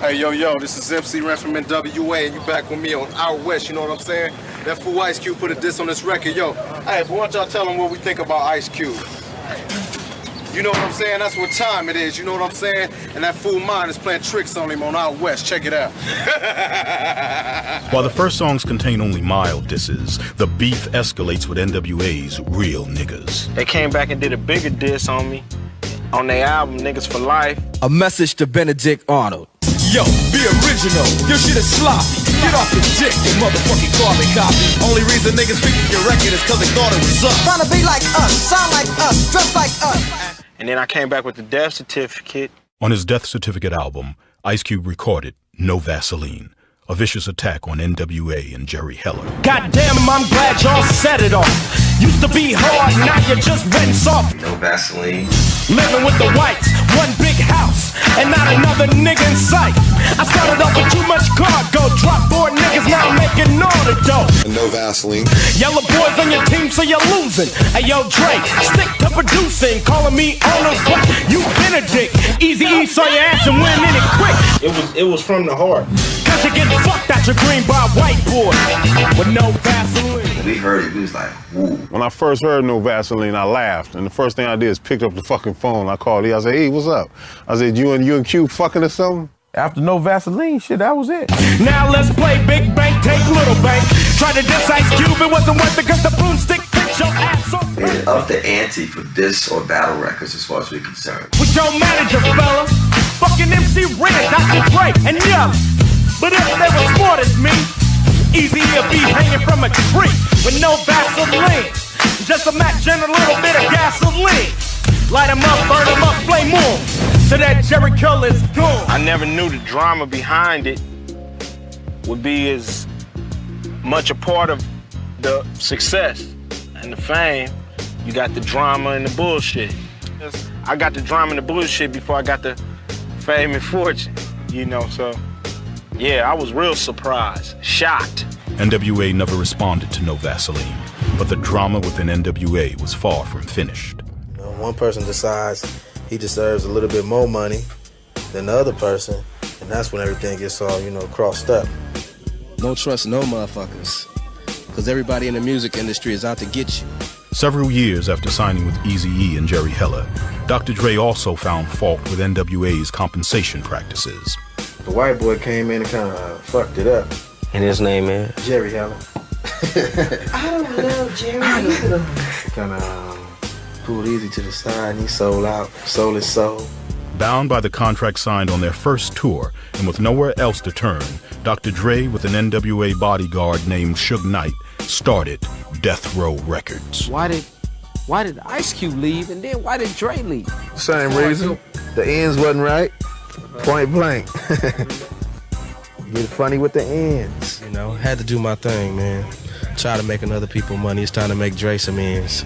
Hey, yo, this is MC Ren from NWA, and you back with me on Out West, you know what I'm saying? That fool Ice Cube put a diss on this record, yo. Hey, why don't y'all tell them what we think about Ice Cube? You know what I'm saying? That's what time it is, you know what I'm saying? And that fool Mind is playing tricks on him on Out West. Check it out. While the first songs contain only mild disses, the beef escalates with NWA's real niggas. They came back and did a bigger diss on me on their album, Niggas for Life. A message to Benedict Arnold. Yo, be original. Your shit is sloppy. Get off your dick, you motherfucking carbon copy. Only reason niggas picked your record is cause they thought it was us. Trying to be like us, sound like us, dress like us. And then I came back with the death certificate. On his death certificate album, Ice Cube recorded No Vaseline, a vicious attack on NWA and Jerry Heller. Goddamn, I'm glad y'all set it off. Used to be hard, now you just went soft. No Vaseline. Living with the whites, one big house, and not another nigga in sight. I started off with too much cargo, dropped 4 niggas, now I'm making all the dough. No Vaseline. Yellow boys on your team, so you're losing. Hey, yo, Dre, stick to producing, calling me Arnold, but you Benedict. Easy-E saw your ass and went in it quick. It was from the heart. Cause you get fucked out your green by a white boy with no Vaseline. When we heard it, we was like, woo. When I first heard No Vaseline, I laughed. And the first thing I did is picked up the fucking phone. I called E. I said, hey, what's up? I said, you and Q fucking or something? After No Vaseline, shit, that was it. Now let's play Big Bank, take Little Bank. Try to diss Ice Cube, it wasn't worth it cause the broomstick picked your ass up. They up the ante for diss or battle records as far as we're concerned. With your manager, fella. Fucking MC Ren, Dr. Dre, and Yella. But if they were smart as me, easier be hanging from a tree with no Vaseline. Just a match and a little bit of gasoline. Light 'em up, burn 'em up, flame on. So that Jerry Kill is gone. I never knew the drama behind it would be as much a part of the success and the fame. You got the drama and the bullshit. I got the drama and the bullshit before I got the fame and fortune, so yeah, I was real surprised, shocked. NWA never responded to No Vaseline, but the drama within NWA was far from finished. One person decides he deserves a little bit more money than the other person, and that's when everything gets all, crossed up. Don't trust no motherfuckers, because everybody in the music industry is out to get you. Several years after signing with Eazy-E and Jerry Heller, Dr. Dre also found fault with NWA's compensation practices. The white boy came in and kind of fucked it up. And his name is? Jerry Heller. I don't know, Jerry. Kind of pulled Easy to the side and he sold his soul. Bound by the contract signed on their first tour and with nowhere else to turn, Dr. Dre, with an NWA bodyguard named Suge Knight, started Death Row Records. Why did Ice Cube leave and then why did Dre leave? Same reason. The ends wasn't right. Point blank. Get funny with the ends. Had to do my thing, man. Try to make other people money. It's time to make Dre some ends.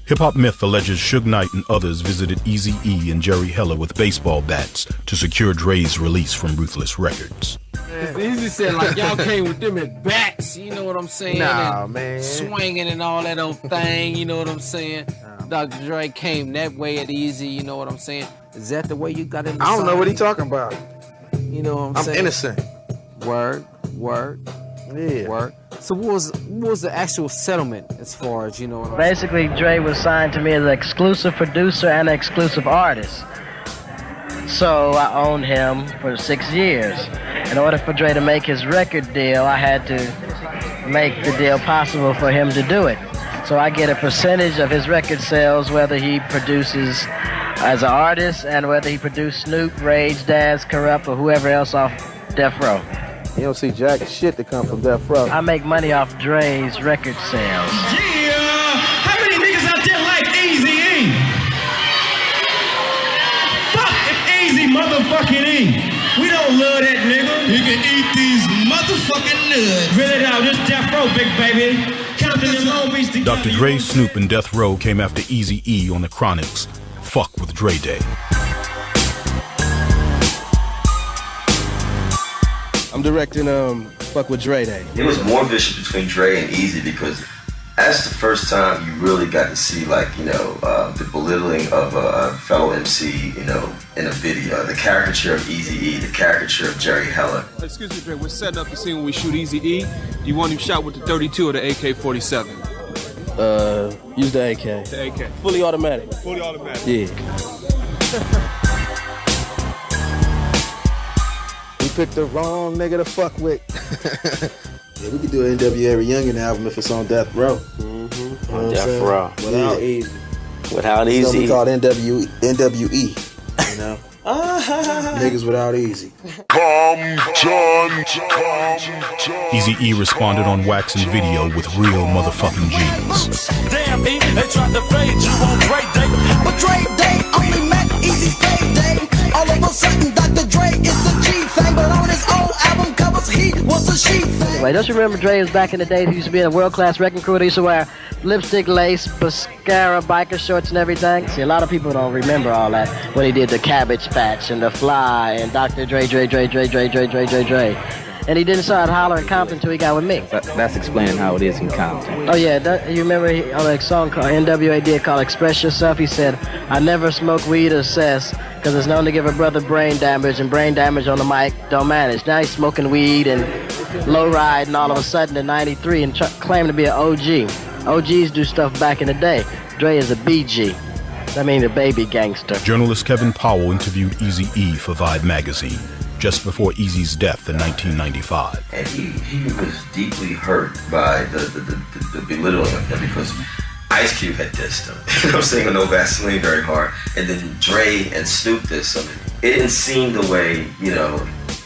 Hip-hop myth alleges Suge Knight and others visited Eazy-E and Jerry Heller with baseball bats to secure Dre's release from Ruthless Records. It's easy said like y'all came with them at bats, you know what I'm saying? Nah, and man. Swinging and all that old thing, you know what I'm saying? Dr. Dre came that way at Easy, you know what I'm saying? Is that the way you got in the I don't know what he talking about. You know what I'm saying? I'm innocent. Word. Yeah. Word. So what was the actual settlement as far as, Basically, Dre was signed to me as an exclusive producer and an exclusive artist. So I owned him for 6 years. In order for Dre to make his record deal, I had to make the deal possible for him to do it. So I get a percentage of his record sales, whether he produces as an artist and whether he produced Snoop, Rage, Daz, Corrupt, or whoever else off Death Row. You don't see jack shit that come from Death Row. I make money off Dre's record sales. Yeah! How many niggas out there like Eazy-E? Fuck Easy motherfucking E! We don't love that nigga. He can eat these motherfucking nuts. Reel it out, this Death Row, big baby. Compton and Long Beach together. Dr. Dre, Snoop, and Death Row came after Eazy-E on the Chronic's Fuck with Dre Day. I'm directing Fuck with Dre Day. It was more vicious between Dre and Eazy because that's the first time you really got to see, like, you know, the belittling of a fellow MC, you know, in a video. The caricature of Eazy-E, the caricature of Jerry Heller. Excuse me, Dre, we're setting up the scene when we shoot Eazy-E. Do you want him shot with the 32 or the AK-47? Use the AK. The AK. Fully automatic. Fully automatic. Yeah. We picked the wrong nigga to fuck with. Yeah, we could do an NWA Reunion album if it's on Death Row. Mm-hmm. On Death Row. Without Eazy. Without It's gonna Eazy. be called NWE, you know? Niggas without Eazy. Eazy-E responded on wax and video with real motherfucking G's. Damn, E, they tried to fade you on Dre Day. But Dre Day only met Eazy's payday. All of a sudden, Dr. Dre is the G thing. But on his old album covers, he was a she thing. Anyway, don't you remember Dre was back in the day? He used to be in a world-class wrecking crew. They used to wear lipstick, lace, mascara, biker shorts, and everything. See, a lot of people don't remember all that when he did the Cabbage Patch and the Fly and Dr. Dre. And he didn't start hollering Compton until he got with me. That's explaining how it is in Compton. Oh yeah, you remember on a song called NWA did called Express Yourself, he said, I never smoke weed or cess, because it's known to give a brother brain damage, and brain damage on the mic don't manage. Now he's smoking weed and low ride, and all of a sudden in 93 and claiming to be an OG. OGs do stuff back in the day. Dre is a BG. That means a baby gangster. Journalist Kevin Powell interviewed Eazy-E for Vibe magazine just before Eazy's death in 1995. And he was deeply hurt by the belittling of him because Ice Cube had dissed him. You know what I'm saying? No Vaseline very hard. And then Dre and Snoop dissed him. It didn't seem the way, you know,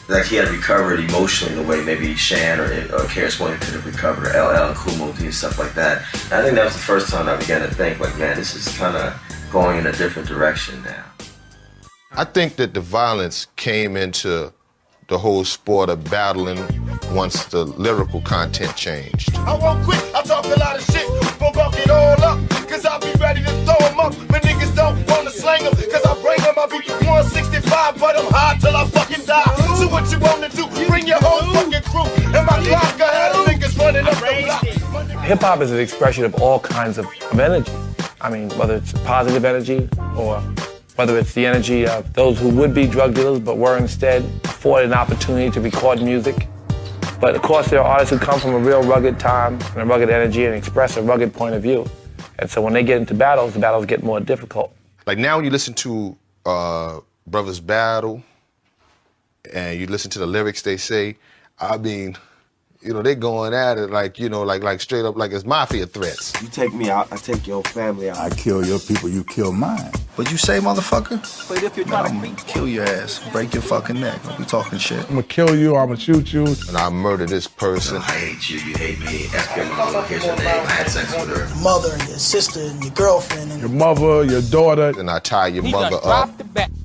like he had recovered emotionally the way maybe Shan or KRS-One could have recovered, or LL and Kool Moe Dee and stuff like that. And I think that was the first time I began to think, like, man, this is kind of going in a different direction now. I think that the violence came into the whole sport of battling once the lyrical content changed. I won't quit, I talk a lot of shit, gon' buck it all up, cause I'll be ready to throw them up, but niggas don't wanna slang them, cause I bring them, I be 165, but I'm hard till I fucking die. So what you wanna do, bring your whole fucking crew, and my Glock, I had niggas running up the block. Hip-hop is an expression of all kinds of energy. I mean, whether it's positive energy or whether it's the energy of those who would be drug dealers but were instead afforded an opportunity to record music. But of course, there are artists who come from a real rugged time and a rugged energy and express a rugged point of view. And so when they get into battles, the battles get more difficult. Like now when you listen to Brothers Battle and you listen to the lyrics they say, I mean, you know, they going at it like, you know, like straight up like it's mafia threats. You take me out, I take your family out. I kill your people, you kill mine. What'd you say, motherfucker? But if you're trying to kill your ass, break your fucking neck. Don't be talking shit. I'm gonna kill you, I'm gonna shoot you. And I murder this person. I hate you, you hate me. Ask your mama, here's your name. I had sex with her. Your mother and your sister and your girlfriend. And your mother, your daughter. And I tie your mother up,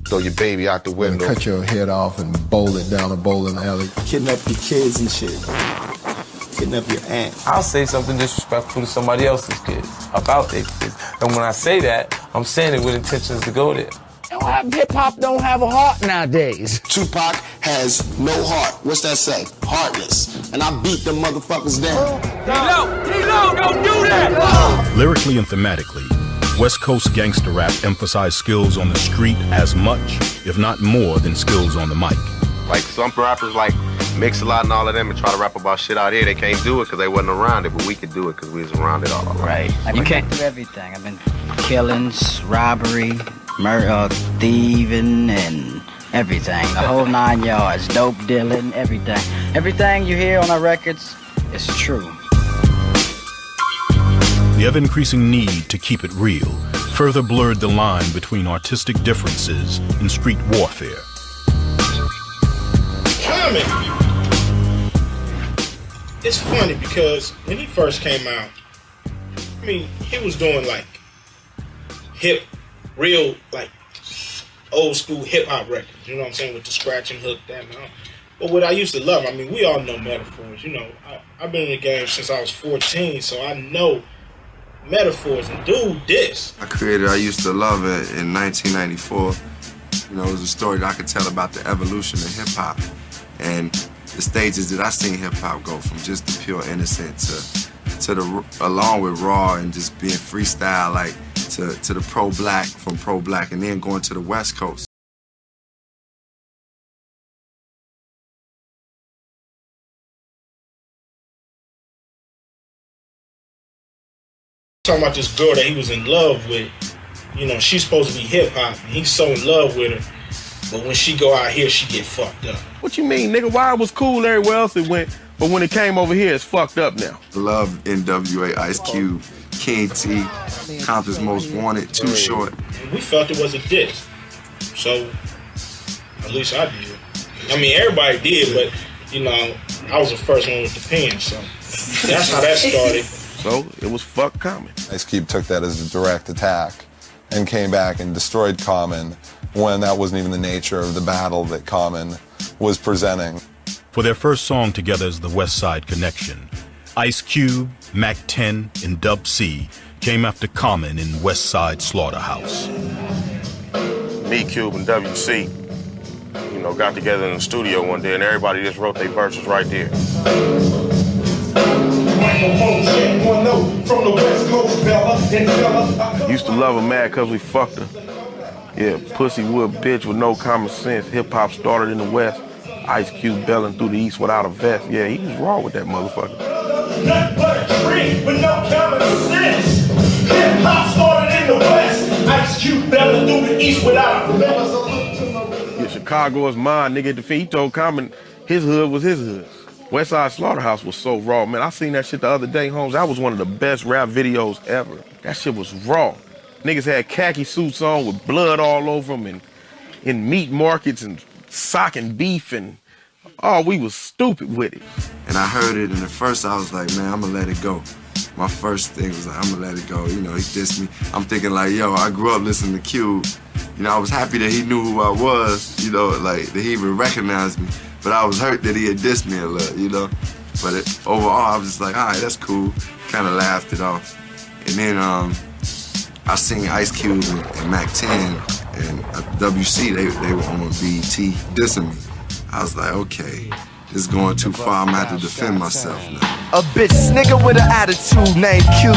throw your baby out the window. Cut your head off and bowl it down a bowling alley. Kidnap your kids and shit. Kidnap your aunt. I'll say something disrespectful to somebody else's kids, about their kids. And when I say that, I'm saying it with intentions to go there. Hip-hop don't have a heart nowadays. Tupac has no heart. What's that say? Heartless. And I beat them motherfuckers down. D-Lo, don't do that! Lyrically and thematically, West Coast gangster rap emphasized skills on the street as much, if not more, than skills on the mic. Like some rappers like Mix-a-Lot and all of them and try to rap about shit out here. They can't do it because they wasn't around it, but we could do it because we was around it all. Right. You can't do everything. I've been killings, robbery, murder, thieving, and everything. The whole 9 yards, dope dealing, everything. Everything you hear on our records is true. The ever-increasing need to keep it real further blurred the line between artistic differences and street warfare. Common. It's funny because when he first came out, I mean, he was doing like hip, real, like old school hip hop records. You know what I'm saying, with the scratch and hook, that man. But what I used to love, I mean, we all know metaphors. You know, I've been in the game since I was 14, so I know metaphors. And dude, this. I used to love it in 1994. You know, it was a story that I could tell about the evolution of hip hop and the stages that I seen hip hop go from just the pure innocent to the along with raw and just being freestyle, like to the pro-black, from pro-black, and then going to the West Coast. Talking about this girl that he was in love with, you know, she's supposed to be hip hop, and he's so in love with her, but when she go out here, she get fucked up. What you mean, nigga? Why it was cool everywhere else it went, but when it came over here, it's fucked up now? Love NWA, Ice Cube, King T, Compton's Most Wanted, Too Short. And we felt it was a diss, so at least I did. I mean, everybody did, but you know, I was the first one with the pen, so that's how that started. So it was fuck Common. Ice Cube took that as a direct attack and came back and destroyed Common when that wasn't even the nature of the battle that Common was presenting. For their first song together as the West Side Connection, Ice Cube, Mac 10, and Dub C came after Common in West Side Slaughterhouse. Me, Cube, and WC, you know, got together in the studio one day and everybody just wrote their verses right there. Used to love her mad cause we fucked her. Yeah, pussy wood bitch with no common sense. Hip hop started in the West. Ice Cube belling through the East without a vest. Yeah, he was raw with that motherfucker. Nothing but a tree with no common sense. Hip hop started in the West. Ice Cube belling through the East without a vest. Yeah, Chicago is mine, nigga. At the feet, he told Common his hood was his hood. West Side Slaughterhouse was so raw, man. I seen that shit the other day, Holmes. That was one of the best rap videos ever. That shit was raw. Niggas had khaki suits on with blood all over them and in meat markets and socking beef and, oh, we was stupid with it. And I heard it, and at first I was like, man, I'm gonna let it go. My first thing was like, I'm gonna let it go. You know, he dissed me. I'm thinking like, yo, I grew up listening to Cube. You know, I was happy that he knew who I was, you know, like that he even recognized me. But I was hurt that he had dissed me a little, you know. But overall, I was just like, all right, that's cool. Kind of laughed it off. And then I seen Ice Cube and Mac 10 and WC, they were on BET dissing me. I was like, okay, this is going too far. I'm gonna have to defend myself now. A bitch nigga with an attitude named Q.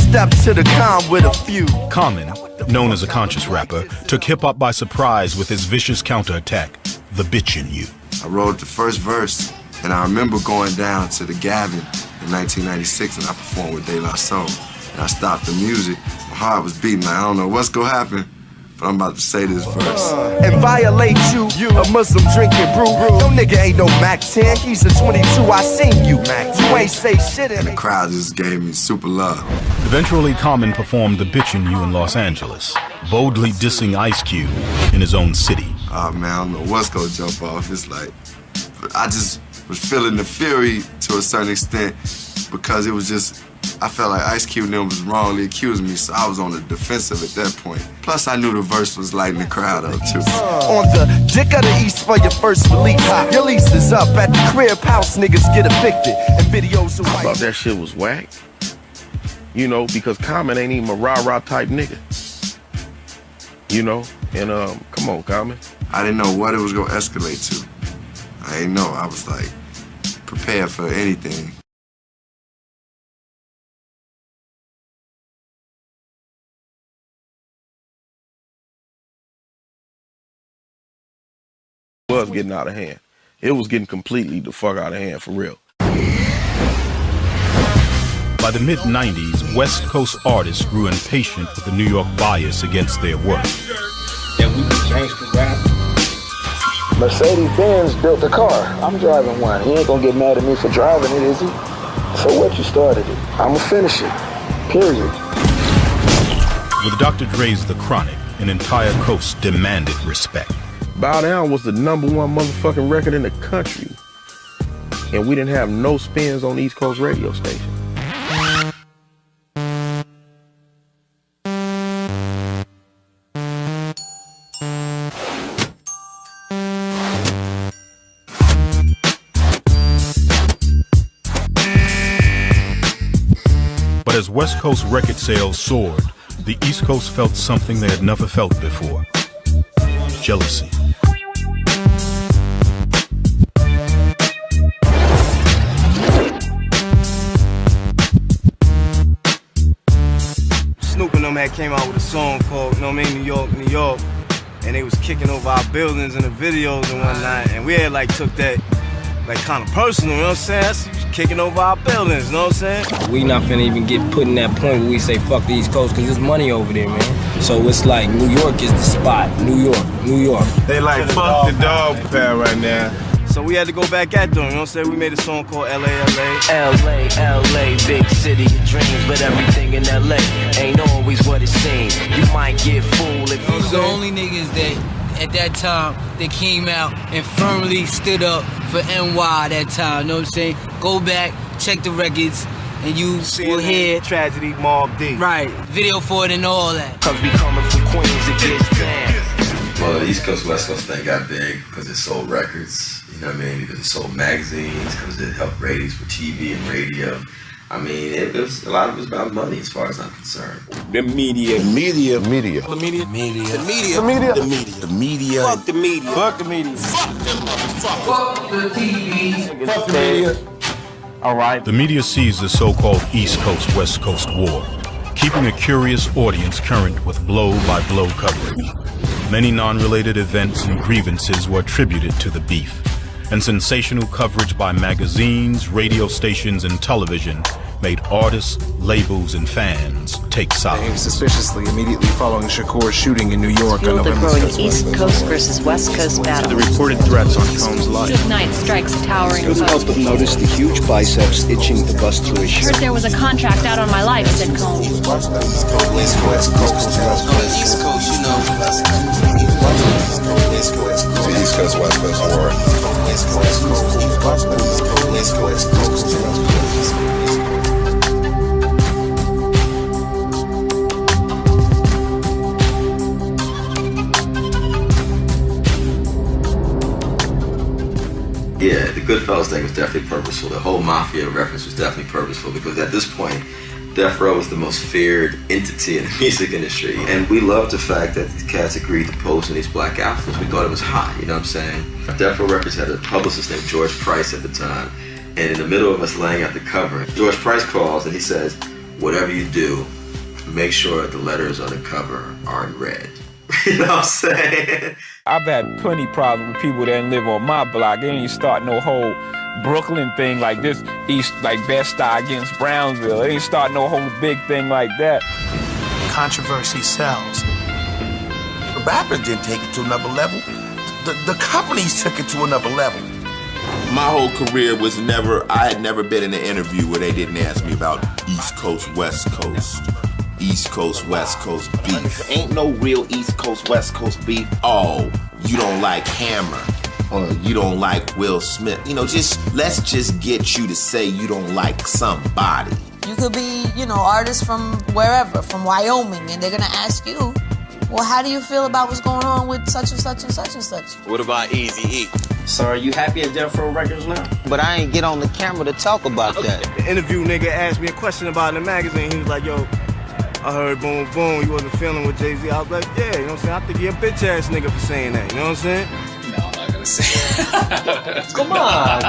Step to the calm with a few. Common, known as a conscious rapper, took hip-hop by surprise with his vicious counterattack, The Bitch in You. I wrote the first verse, and I remember going down to the Gavin in 1996, and I performed with De La Soul. And I stopped the music. My heart was beating like, I don't know what's gonna happen, but I'm about to say this verse. And violate you, a Muslim drinking brew. No nigga ain't no Mac 10, he's a 22, I seen you. You ain't say shit in and the crowd just gave me super love. Eventually, Common performed The Bitch in You in Los Angeles, boldly dissing Ice Cube in his own city. Oh man, I don't know what's gonna jump off. It's like, I just was feeling the fury to a certain extent because it was just, I felt like Ice Cube and them was wrongly accusing me, so I was on the defensive at that point. Plus, I knew the verse was lighting the crowd up too. On the dick of the East for your first release. Your lease is up at the crib house, niggas get evicted. And videos of I thought that shit was whack. You know, because Common ain't even a rah-rah type nigga. You know, and come on, Common. I didn't know what it was gonna escalate to. I didn't know. I was like prepared for anything. It was getting out of hand. It was getting completely the fuck out of hand, for real. By the mid-90s, West Coast artists grew impatient with the New York bias against their work. That we be gangster rap. Mercedes-Benz built a car. I'm driving one. He ain't gonna get mad at me for driving it, is he? So what, you started it. I'ma finish it. Period. With Dr. Dre's The Chronic, an entire coast demanded respect. Bow Down was the #1 motherfucking record in the country. And we didn't have no spins on East Coast radio station. Coast record sales soared, the East Coast felt something they had never felt before. Jealousy. Snoop and them had came out with a song called, you know what I mean, New York, New York. And they was kicking over our buildings and the videos and whatnot. And we had like took that like kind of personal, you know what I'm saying? That's kicking over our buildings, you know what I'm saying? We not finna even get put in that point where we say fuck the East Coast, cause there's money over there, man. So it's like New York is the spot. New York, New York. They like fuck the dog pound right now. So we had to go back at them, you know what I'm saying? We made a song called LA, LA, big city of dreams, but everything in LA ain't always what it seems. You might get fooled if you was the only niggas that, at that time, that came out and firmly stood up for NY that time, you know what I'm saying? Go back, check the records, and you will hear Tragedy, Mobb Deep. Right, video for it and all that. Cause we coming from Queens, it gets down. Well, the East Coast, West Coast thing got big because it sold records, you know what I mean? Because it sold magazines, because it helped ratings for TV and radio. I mean, it was, a lot of it was about money as far as I'm concerned. The media. The media. The media. The media. The media. The media. The media. Fuck the media. Fuck the media. Fuck them motherfuckers. Fuck the TV. Fuck the media. All right. The media sees the so-called East Coast, West Coast war, keeping a curious audience current with blow-by-blow coverage. Many non-related events and grievances were attributed to the beef, and sensational coverage by magazines, radio stations, and television made artists, labels, and fans take sides. Suspiciously immediately following Shakur's shooting in New York on November 6th. East Coast versus West Coast battle. The reported threats on Combs' life. Suge Knight strikes towering Couldn't help but notice the huge biceps itching to bust through his shirt. Heard there was a contract out on my life, said Combs. East Coast, you know. The East Coast, West Coast war. Yeah, the Goodfellas thing was definitely purposeful. The whole Mafia reference was definitely purposeful because at this point, Death Row was the most feared entity in the music industry. And we loved the fact that these cats agreed to pose in these black outfits. We thought it was hot, you know what I'm saying? Death Row Records had a publicist named George Price at the time. And in the middle of us laying out the cover, George Price calls and he says, whatever you do, make sure the letters on the cover are in red. You know what I'm saying? I've had plenty problems with people that live on my block. They ain't start no whole Brooklyn thing like this, East, like Bed-Stuy against Brownsville. They ain't start no whole big thing like that. Controversy sells. The rappers didn't take it to another level. The companies took it to another level. My whole career was I had never been in an interview where they didn't ask me about East Coast, West Coast. East Coast, West Coast beef. Ain't no real East Coast, West Coast beef. Oh, you don't like Hammer. Or you don't like Will Smith. You know, let's just get you to say you don't like somebody. You could be, artists from wherever, from Wyoming, and they're gonna ask you, well, how do you feel about what's going on with such and such and such and such? What about Eazy-E? So are you happy at Death Row Records now? But I ain't get on the camera to talk about that. The interview nigga asked me a question about it in the magazine. He was like, yo, I heard boom, boom, you wasn't feeling with Jay-Z. I was like, yeah, you know what I'm saying? I think you're a bitch ass nigga for saying that, you know what I'm saying? No, I'm not gonna say Come on.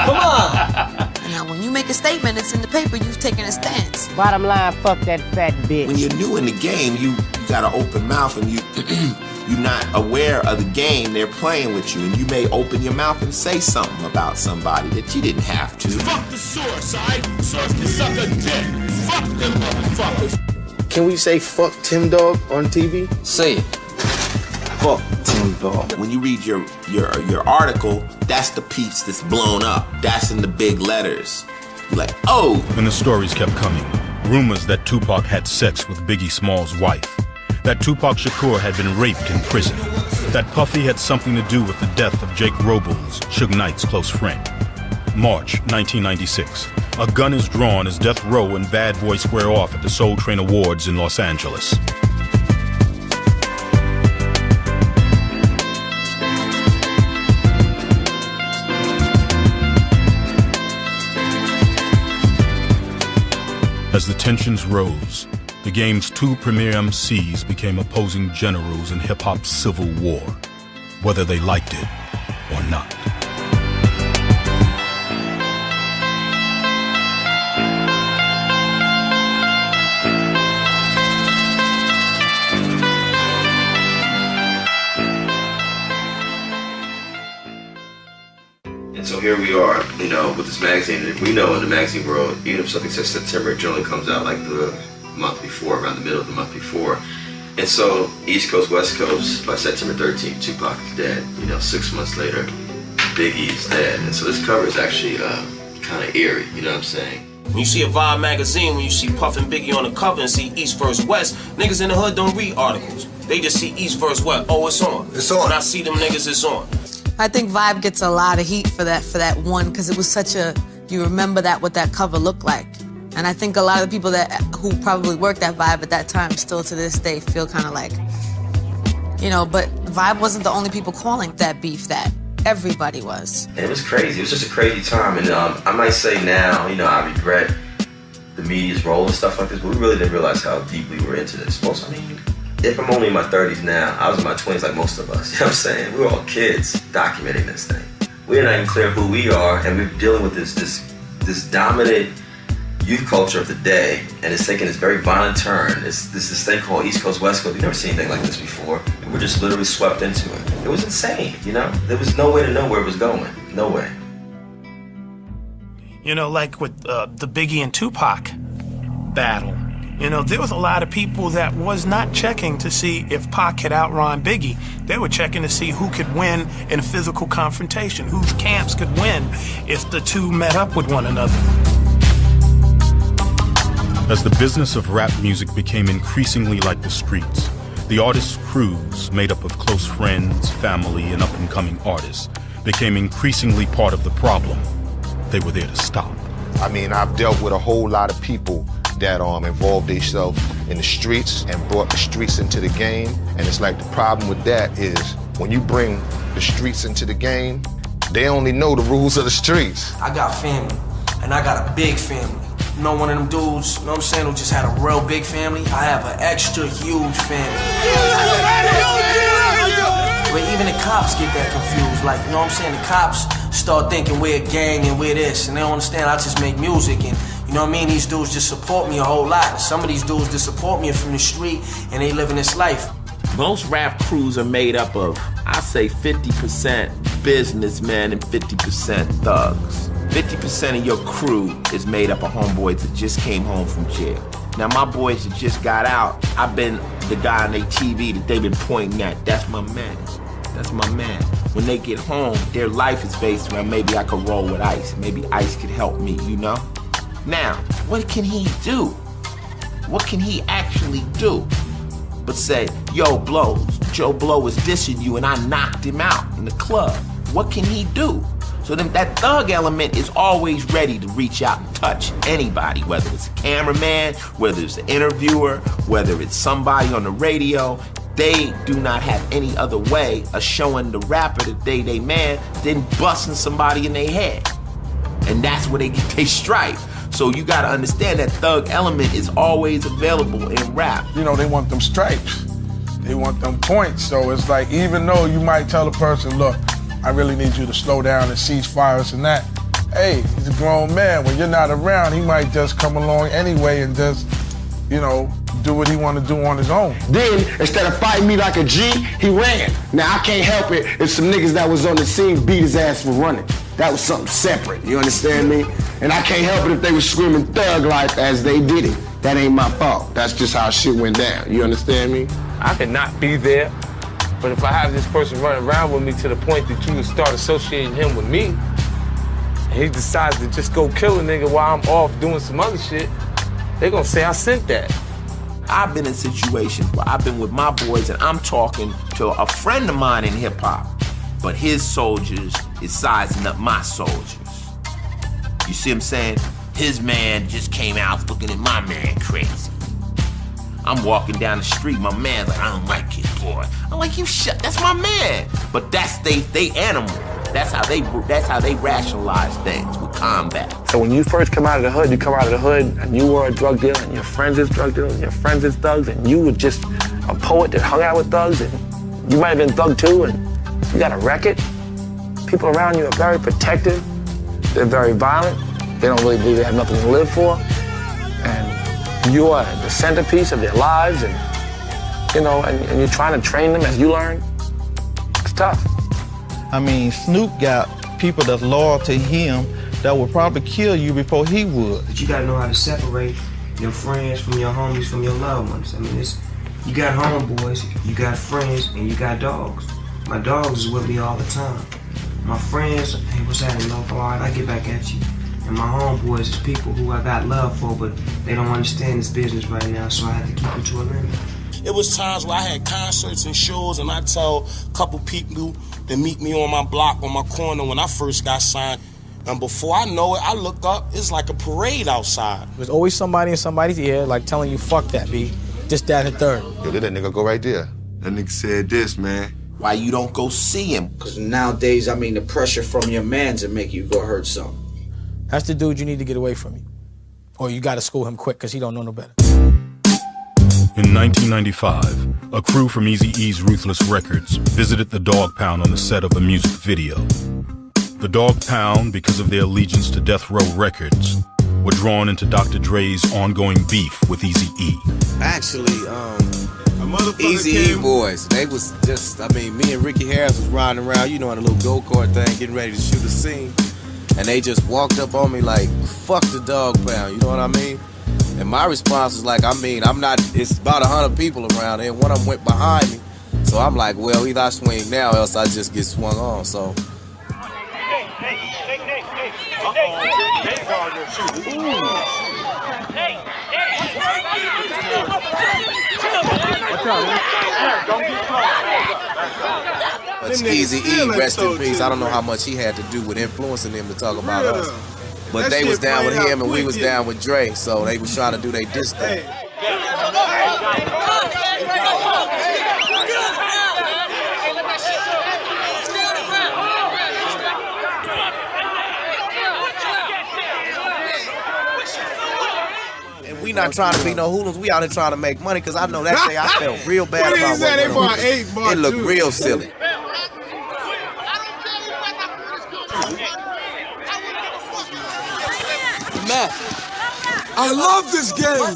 Now, when you make a statement, it's in the paper, you've taken a stance. Bottom line, fuck that fat bitch. When you're new in the game, you got an open mouth and you're not aware of the game they're playing with you, and you may open your mouth and say something about somebody that you didn't have to. Fuck the source, alright? Source can suck a dick. Fuck them motherfuckers. Can we say fuck Tim Dog on TV? Say it. Fuck Tim Dog. When you read your article, that's the piece that's blown up. That's in the big letters. You're like, oh. And the stories kept coming. Rumors that Tupac had sex with Biggie Small's wife. That Tupac Shakur had been raped in prison. That Puffy had something to do with the death of Jake Robles, Suge Knight's close friend. March 1996. A gun is drawn as Death Row and Bad Boy square off at the Soul Train Awards in Los Angeles. As the tensions rose, the game's two premier MCs became opposing generals in hip-hop's civil war, whether they liked it or not. And so here we are, you know, with this magazine. And we know in the magazine world, even if something says September, it generally comes out like the month before, around the middle of the month before. And so East Coast, West Coast, by September 13th, Tupac is dead. You know, 6 months later, Biggie is dead. And so this cover is actually kind of eerie, you know what I'm saying? When you see a Vibe magazine, when you see Puff and Biggie on the cover and see East versus West, niggas in the hood don't read articles. They just see East versus West. Oh, it's on. It's on. When I see them niggas, it's on. I think Vibe gets a lot of heat for that one, because it was such a, you remember that, what that cover looked like. And I think a lot of the people who probably worked at Vibe at that time still to this day feel kind of like, you know, but Vibe wasn't the only people calling that beef that. Everybody was. And it was crazy. It was just a crazy time. And I might say now, you know, I regret the media's role and stuff like this, but we really didn't realize how deeply we were into this. I mean, if I'm only in my 30s now, I was in my 20s like most of us. You know what I'm saying? We were all kids documenting this thing. We're not even clear who we are, and we're dealing with this dominant youth culture of the day, and it's taking this very violent turn. It's this thing called East Coast, West Coast. We've never seen anything like this before. We're just literally swept into it. It was insane, you know? There was no way to know where it was going. No way. You know, like with the Biggie and Tupac battle, you know, there was a lot of people that was not checking to see if Pac had outrun Biggie. They were checking to see who could win in a physical confrontation, whose camps could win if the two met up with one another. As the business of rap music became increasingly like the streets, the artists' crews, made up of close friends, family, and up-and-coming artists, became increasingly part of the problem. They were there to stop. I mean, I've dealt with a whole lot of people that involved themselves in the streets and brought the streets into the game. And it's like the problem with that is when you bring the streets into the game, they only know the rules of the streets. I got family, and I got a big family. You know, one of them dudes, you know what I'm saying, who just had a real big family? I have an extra huge family. But even the cops get that confused. Like, you know what I'm saying? The cops start thinking we're a gang and we're this, and they don't understand I just make music. And you know what I mean? These dudes just support me a whole lot. And some of these dudes just support me from the street, and they living this life. Most rap crews are made up of, I say 50% businessmen and 50% thugs. 50% of your crew is made up of homeboys that just came home from jail. Now my boys that just got out, I've been the guy on their TV that they've been pointing at. That's my man. That's my man. When they get home, their life is based around maybe I could roll with Ice. Maybe Ice could help me, you know? Now, what can he do? What can he actually do? But say, yo, Blows, Joe Blow was dissing you and I knocked him out in the club. What can he do? So then that thug element is always ready to reach out and touch anybody, whether it's a cameraman, whether it's an interviewer, whether it's somebody on the radio. They do not have any other way of showing the rapper that they man than busting somebody in their head. And that's where they get their stripe. So you gotta understand that thug element is always available in rap. You know, they want them stripes. They want them points. So it's like, even though you might tell a person, look, I really need you to slow down and cease fires and that. Hey, he's a grown man. When you're not around, he might just come along anyway and just, you know, do what he want to do on his own. Then, instead of fighting me like a G, he ran. Now, I can't help it if some niggas that was on the scene beat his ass for running. That was something separate, you understand me? And I can't help it if they was screaming thug life as they did it. That ain't my fault. That's just how shit went down, you understand me? I could not be there, but if I have this person running around with me to the point that you would start associating him with me, and he decides to just go kill a nigga while I'm off doing some other shit, they gonna say I sent that. I've been in situations where I've been with my boys and I'm talking to a friend of mine in hip-hop, but his soldiers is sizing up my soldiers. You see what I'm saying? His man just came out looking at my man crazy. I'm walking down the street, my man's like, I don't like his boy. I'm like, you shut, that's my man. But that's they animal. That's how they rationalize things with combat. So when you first come out of the hood, you come out of the hood and you were a drug dealer and your friends is drug dealers and your friends is thugs and you were just a poet that hung out with thugs and you might have been thug too and you got a record. People around you are very protective. They're very violent. They don't really believe they have nothing to live for. And you are the centerpiece of their lives and and you're trying to train them as you learn. It's tough. I mean, Snoop got people that's loyal to him that would probably kill you before he would. But you gotta know how to separate your friends from your homies from your loved ones. I mean, you got homeboys, you got friends, and you got dogs. My dogs is with me all the time. My friends, hey, what's happening? No, all right, I get back at you. And my homeboys is people who I got love for, but they don't understand this business right now, so I have to keep it to a limit. It was times where I had concerts and shows, and I tell a couple people to meet me on my block, on my corner when I first got signed. And before I know it, I look up, it's like a parade outside. There's always somebody in somebody's ear, like telling you, fuck that, B. This, that, and third. Yo, did that nigga go right there? That nigga said this, man. Why you don't go see him? Because nowadays, I mean, the pressure from your mans will make you go hurt something. That's the dude you need to get away from you. Or you gotta school him quick, because he don't know no better. In 1995, a crew from Eazy-E's Ruthless Records visited the Dog Pound on the set of a music video. The Dog Pound, because of their allegiance to Death Row Records, were drawn into Dr. Dre's ongoing beef with Eazy-E. Actually, Eazy-E boys, they was just, I mean, me and Ricky Harris was riding around, you know, on a little go-kart thing, getting ready to shoot a scene. And they just walked up on me like, fuck the Dog Pound, you know what I mean? And my response was like, it's about 100 people around here, and one of them went behind me. So I'm like, well, either I swing now or else I just get swung on, so. But Eazy-E, rest in peace. I don't know how much he had to do with influencing them to talk about us. But they was down with him and we was down with Dre, so they was trying to do their diss thing. And we not trying to be no hoodlums, we out here trying to make money, because I know that day I felt real bad about what it looked real silly. Matt, I love this game.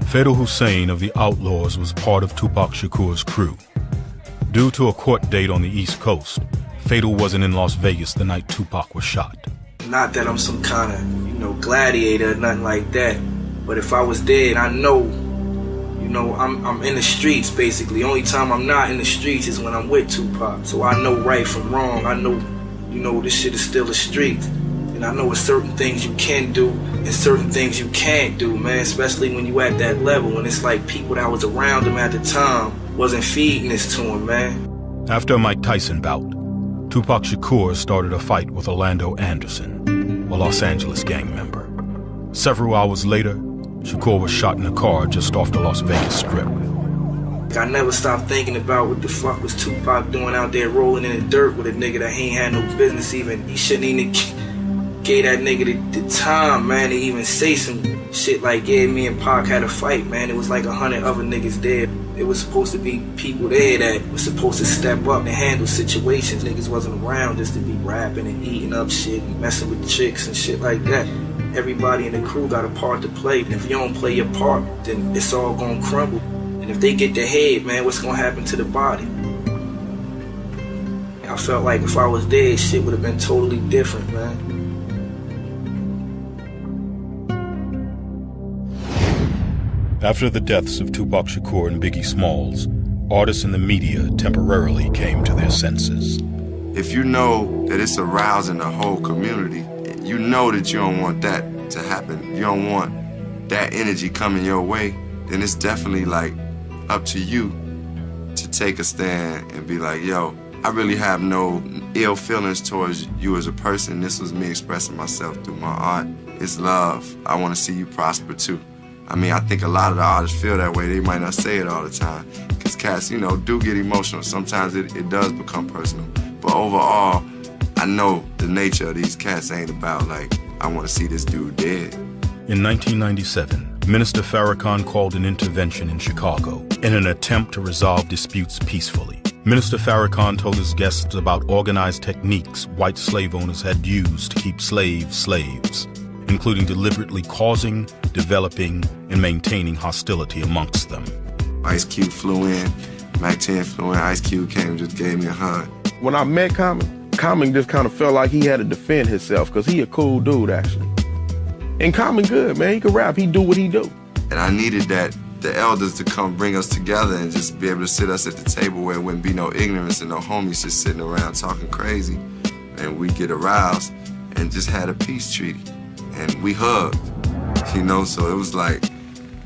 Fatal Hussein of the Outlaws was part of Tupac Shakur's crew. Due to a court date on the East Coast, Fatal wasn't in Las Vegas the night Tupac was shot. Not that I'm some kind of, gladiator or nothing like that, but if I was dead, I know, I'm in the streets basically. Only time I'm not in the streets is when I'm with Tupac. So I know right from wrong. I know, this shit is still a street. And I know it's certain things you can do and certain things you can't do, man, especially when you at that level. And it's like people that was around him at the time wasn't feeding this to him, man. After a Mike Tyson bout, Tupac Shakur started a fight with Orlando Anderson, a Los Angeles gang member. Several hours later, Shakur was shot in a car just off the Las Vegas Strip. I never stopped thinking about what the fuck was Tupac doing out there rolling in the dirt with a nigga that he ain't had no business even. He shouldn't even gave that nigga the time, man, to even say some shit like, yeah, me and Pac had a fight, man. It was like 100 other niggas there. It was supposed to be people there that was supposed to step up and handle situations. Niggas wasn't around just to be rapping and eating up shit and messing with chicks and shit like that. Everybody in the crew got a part to play. And if you don't play your part, then it's all gonna crumble. And if they get the head, man, what's gonna happen to the body? I felt like if I was dead, shit would have been totally different, man. After the deaths of Tupac Shakur and Biggie Smalls, artists and the media temporarily came to their senses. If you know that it's arousing the whole community, you know that you don't want that to happen. You don't want that energy coming your way, then it's definitely like up to you to take a stand and be like, yo, I really have no ill feelings towards you as a person. This was me expressing myself through my art. It's love. I want to see you prosper too. I mean, I think a lot of the artists feel that way. They might not say it all the time. These cats, you know, do get emotional. Sometimes it does become personal. But overall, I know the nature of these cats ain't about, like, I want to see this dude dead. In 1997, Minister Farrakhan called an intervention in Chicago in an attempt to resolve disputes peacefully. Minister Farrakhan told his guests about organized techniques white slave owners had used to keep slaves, including deliberately causing, developing, and maintaining hostility amongst them. Ice Cube flew in, Mac 10 flew in, Ice Cube came and just gave me a hug. When I met Common just kind of felt like he had to defend himself because he a cool dude, actually. And Common good, man. He can rap. He do what he do. And I needed the elders to come bring us together and just be able to sit us at the table where it wouldn't be no ignorance and no homies just sitting around talking crazy. And we get aroused and just had a peace treaty. And we hugged, you know, so it was like,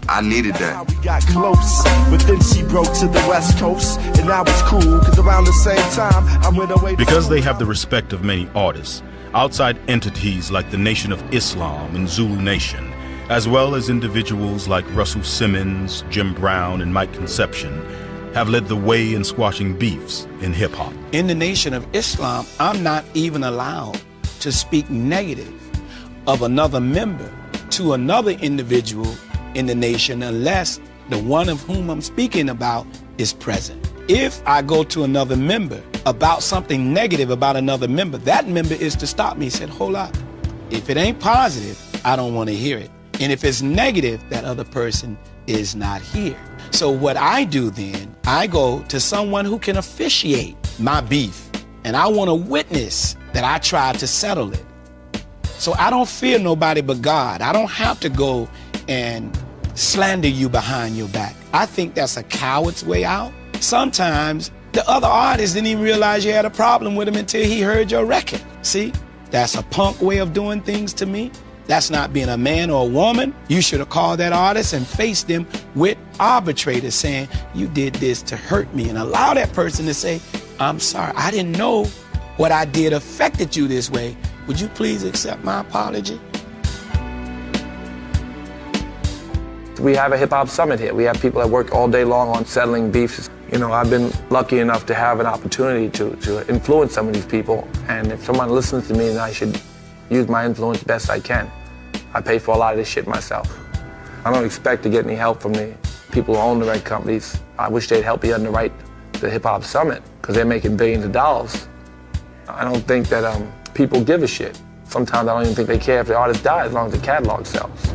I needed that. We got close, but then she broke to the West Coast, and that was cool, because around the same time, I went away. Because they have the respect of many artists, outside entities like the Nation of Islam and Zulu Nation, as well as individuals like Russell Simmons, Jim Brown, and Mike Conception, have led the way in squashing beefs in hip-hop. In the Nation of Islam, I'm not even allowed to speak negative of another member to another individual in the nation unless the one of whom I'm speaking about is present. If I go to another member about something negative about another member, that member is to stop me. He said, hold up. If it ain't positive, I don't want to hear it. And if it's negative, that other person is not here. So what I do then, I go to someone who can officiate my beef, and I want to witness that I tried to settle it. So I don't fear nobody but God. I don't have to go and slander you behind your back. I think that's a coward's way out. Sometimes the other artist didn't even realize you had a problem with him until he heard your record. See, that's a punk way of doing things to me. That's not being a man or a woman. You should have called that artist and faced them with arbitrators saying, you did this to hurt me, and allow that person to say, I'm sorry, I didn't know what I did affected you this way. Would you please accept my apology? We have a hip-hop summit here. We have people that work all day long on settling beefs. You know, I've been lucky enough to have an opportunity to influence some of these people. And if someone listens to me, then I should use my influence best I can. I pay for a lot of this shit myself. I don't expect to get any help from the people who own the record companies. I wish they'd help me underwrite the hip-hop summit because they're making billions of dollars. I don't think that people give a shit. Sometimes I don't even think they care if the artist dies as long as the catalog sells.